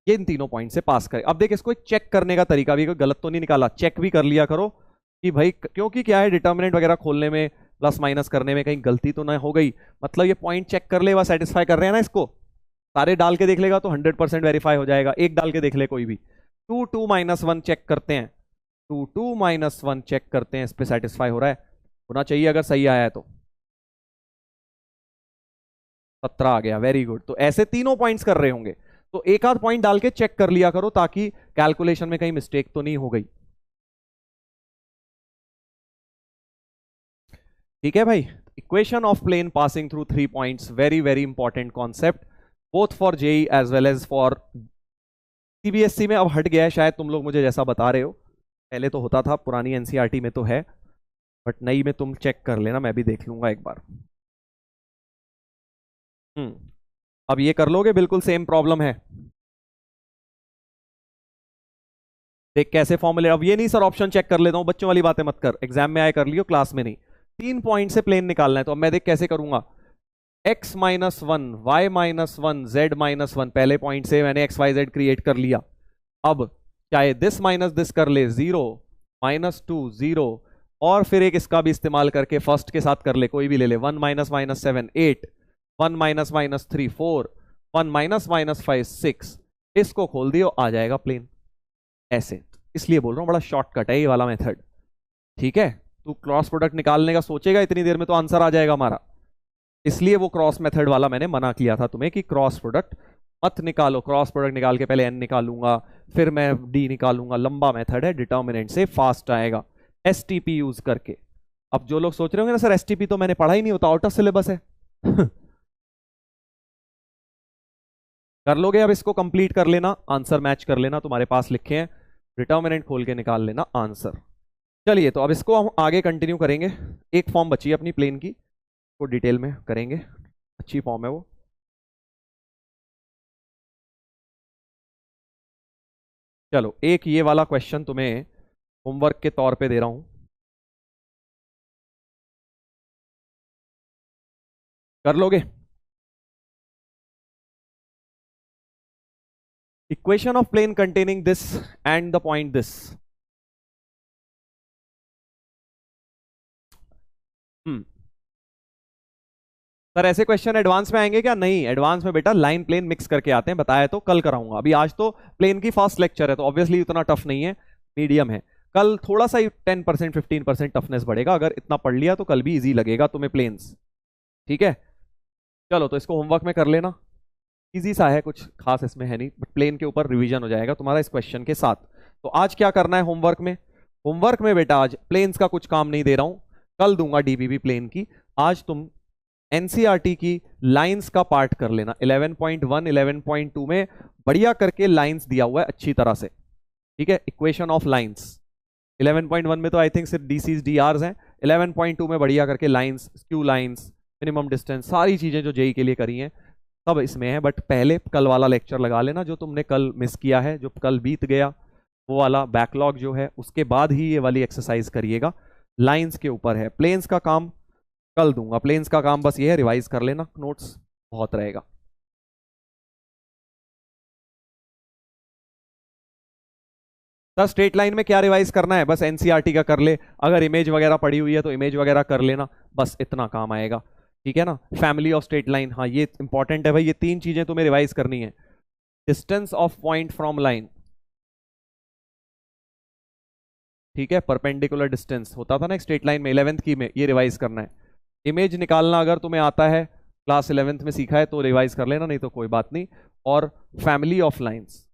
ये इन तीनों पॉइंट से पास करे। अब देख इसको एक चेक करने का तरीका भी, कोई गलत तो नहीं निकाला, चेक भी कर लिया करो कि भाई, क्योंकि क्या है डिटर्मिनेंट वगैरह खोलने में प्लस माइनस करने में कहीं गलती तो ना हो गई, मतलब ये पॉइंट चेक कर ले, वह सेटिस्फाई कर रहे हैं ना, इसको सारे डाल के देख लेगा तो 100% वेरीफाई हो जाएगा, एक डाल के देख ले कोई भी। 2 2 माइनस 1 चेक करते हैं, 2 2 माइनस 1 चेक करते हैं, इस पे सेटिस्फाई हो रहा है, होना चाहिए अगर सही आया है तो। 17 आ गया, वेरी गुड। तो ऐसे तीनों पॉइंट्स कर रहे होंगे, तो एक आध पॉइंट डाल के चेक कर लिया करो ताकि कैलकुलेशन में कहीं मिस्टेक तो नहीं हो गई, ठीक है भाई। Equation of plane passing through 3 points, very very important concept, both for JEE as well as for CBSE में। अब हट गया है शायद, तुम लोग मुझे जैसा बता रहे हो, पहले तो होता था, पुरानी एनसीईआरटी में तो है, बट नई में तुम चेक कर लेना, मैं भी देख लूंगा एक बार। अब ये कर लोगे, बिल्कुल सेम प्रॉब्लम है, देख कैसे फॉर्मूले। अब ये नहीं सर ऑप्शन चेक कर लेता हूं, बच्चों वाली बातें मत कर, एग्जाम में आए कर लियो, क्लास में नहीं। 3 पॉइंट से प्लेन निकालना है, तो अब मैं देख कैसे करूंगा, x minus 1 y minus 1 z minus 1, पहले पॉइंट से मैंने x y z क्रिएट कर लिया। अब चाहे दिस माइनस दिस कर ले, 0 माइनस 2 0 और फिर एक इसका भी इस्तेमाल करके फर्स्ट के साथ कर ले, कोई भी ले ले, 1 minus minus 7 8, 1 minus minus 3 4, 1 minus minus 5 6, इसको खोल दियो आ जाएगा प्लेन ऐसे। इसलिए बोल रहा हूं बड़ा शॉर्टकट है ये वाला मेथड। ठीक है, तू क्रॉस प्रोडक्ट निकालने का सोचेगा इतनी देर में तो आंसर आ जाएगा हमारा, इसलिए वो क्रॉस मेथड वाला मैंने मना किया था तुम्हें कि क्रॉस प्रोडक्ट मत निकालो। क्रॉस प्रोडक्ट निकाल के पहले एन निकालूंगा फिर मैं डी निकालूंगा, लंबा मेथड है, डिटर्मिनेंट से फास्ट आएगा एसटीपी यूज करके। अब जो लोग सोच रहे होंगे ना सर एसटीपी तो मैंने पढ़ा ही नहीं होता, आउट ऑफ सिलेबस है कर लोगे, अब इसको कंप्लीट कर लेना, आंसर मैच कर लेना, तुम्हारे पास लिखे हैं, डिटर्मिनेंट खोल के निकाल लेना आंसर। चलिए तो अब इसको हम आगे कंटिन्यू करेंगे। एक फॉर्म बची है अपनी प्लेन की, को डिटेल में करेंगे, अच्छी फॉर्म है वो। चलो एक ये वाला क्वेश्चन तुम्हें होमवर्क के तौर पे दे रहा हूं, कर लोगे? Equation of plane containing this and the point this. Sir ऐसे क्वेश्चन एडवांस में आएंगे क्या? नहीं, एडवांस में बेटा लाइन प्लेन मिक्स करके आते हैं, बताया तो कल कराऊंगा। अभी आज तो प्लेन की फर्स्ट लेक्चर है तो ऑब्वियसली उतना टफ नहीं है, मीडियम है। कल थोड़ा सा ही 10% 15% टफनेस बढ़ेगा, अगर इतना पढ़ लिया तो कल भी इजी लगेगा तुम्हें प्लेन्स। ठीक है, चलो तो इसको होमवर्क में कर लेना, इजी सा है, कुछ खास इसमें है नहीं, बट प्लेन के ऊपर रिवीजन हो जाएगा तुम्हारा इस क्वेश्चन के साथ। तो आज क्या करना है होमवर्क में? होमवर्क में बेटा आज प्लेन्स का कुछ काम नहीं दे रहा हूं, कल दूंगा डीबीबी प्लेन की। आज तुम एनसीईआरटी की लाइंस का पार्ट कर लेना। 11.1 11.2 में बढ़िया करके लाइंस दिया हुआ है अच्छी तरह से। ठीक है, इक्वेशन ऑफ लाइंस 11.1 में तो आई थिंक सिर्फ डीसीज डीआरस हैं, 11.2 में बढ़िया करके lines, skew lines, minimum distance, सारी चीजें जो जेई के लिए करी हैं सब इसमें है। बट पहले कल वाला लेक्चर लगा लेना जो तुमने कल मिस किया है, जो कल बीत गया, वो वाला बैकलॉग जो है, उसके बाद ही ये वाली एक्सरसाइज करिएगा। लाइंस के ऊपर है, प्लेन्स का काम कल दूंगा। प्लेन्स का काम बस ये है, रिवाइज कर लेना, नोट्स बहुत रहेगा। सर स्ट्रेट लाइन में क्या रिवाइज करना है? बस एनसीईआरटी का कर ले, अगर इमेज वगैरह पड़ी हुई है तो इमेज वगैरह कर लेना, बस इतना काम आएगा। ठीक है ना, फैमिली ऑफ स्ट्रेट लाइन, हाँ ये इंपॉर्टेंट है भाई, ये तीन चीजें तुम्हें रिवाइज करनी है। Distance of point from line, ठीक है, परपेंडिकुलर डिस्टेंस होता था ना स्ट्रेट लाइन में 11th की में, ये रिवाइज करना है। इमेज निकालना अगर तुम्हें आता है, क्लास 11th में सीखा है तो रिवाइज कर लेना, नहीं तो कोई बात नहीं। और family of lines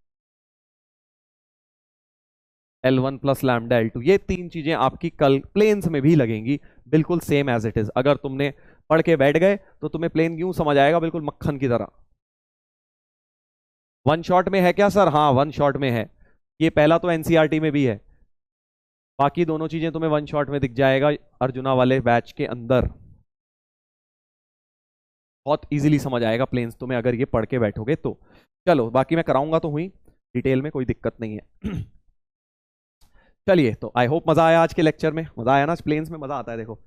L1 plus lambda L2, ये तीन चीजें आपकी कल प्लेन्स में भी लगेंगी, बिल्कुल सेम एज इट इज। अगर तुमने पढ़ के बैठ गए तो तुम्हें प्लेन क्यों समझ आएगा, बिल्कुल मक्खन की तरह। वन शॉट में है क्या सर? हाँ वन शॉट में है, ये पहला तो एनसीईआरटी में भी है, बाकी दोनों चीजें तुम्हें वन शॉट में दिख जाएगा अर्जुना वाले बैच के अंदर। बहुत इजीली समझ आएगा प्लेन्स तुम्हें अगर ये पढ़ के बैठोगे तो। चलो बाकी मैं कराऊंगा तो हुई डिटेल में, कोई दिक्कत नहीं है चलिए तो आई होप मजा आया आज के लेक्चर में। मजा आया ना, प्लेन्स में मजा आता है, देखो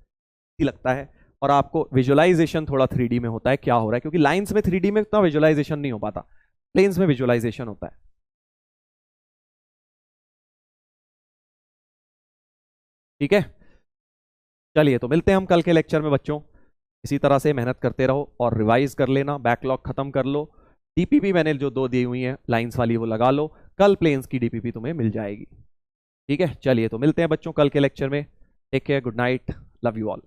लगता है। और आपको विजुअलाइजेशन थोड़ा 3D में होता है क्या हो रहा है, क्योंकि लाइंस में 3D में इतना विजुअलाइजेशन नहीं हो पाता, प्लेन्स में विजुअलाइजेशन होता है। ठीक है, चलिए तो मिलते हैं हम कल के लेक्चर में बच्चों। इसी तरह से मेहनत करते रहो और रिवाइज कर लेना, बैकलॉग खत्म कर लो। डीपीपी मैंने जो दो दी हुई है लाइंस वाली वो लगा लो, कल प्लेन्स की डीपीपी तुम्हें मिल जाएगी। ठीक है, चलिए तो मिलते हैं बच्चों कल के लेक्चर में। Take care, good night, love you all.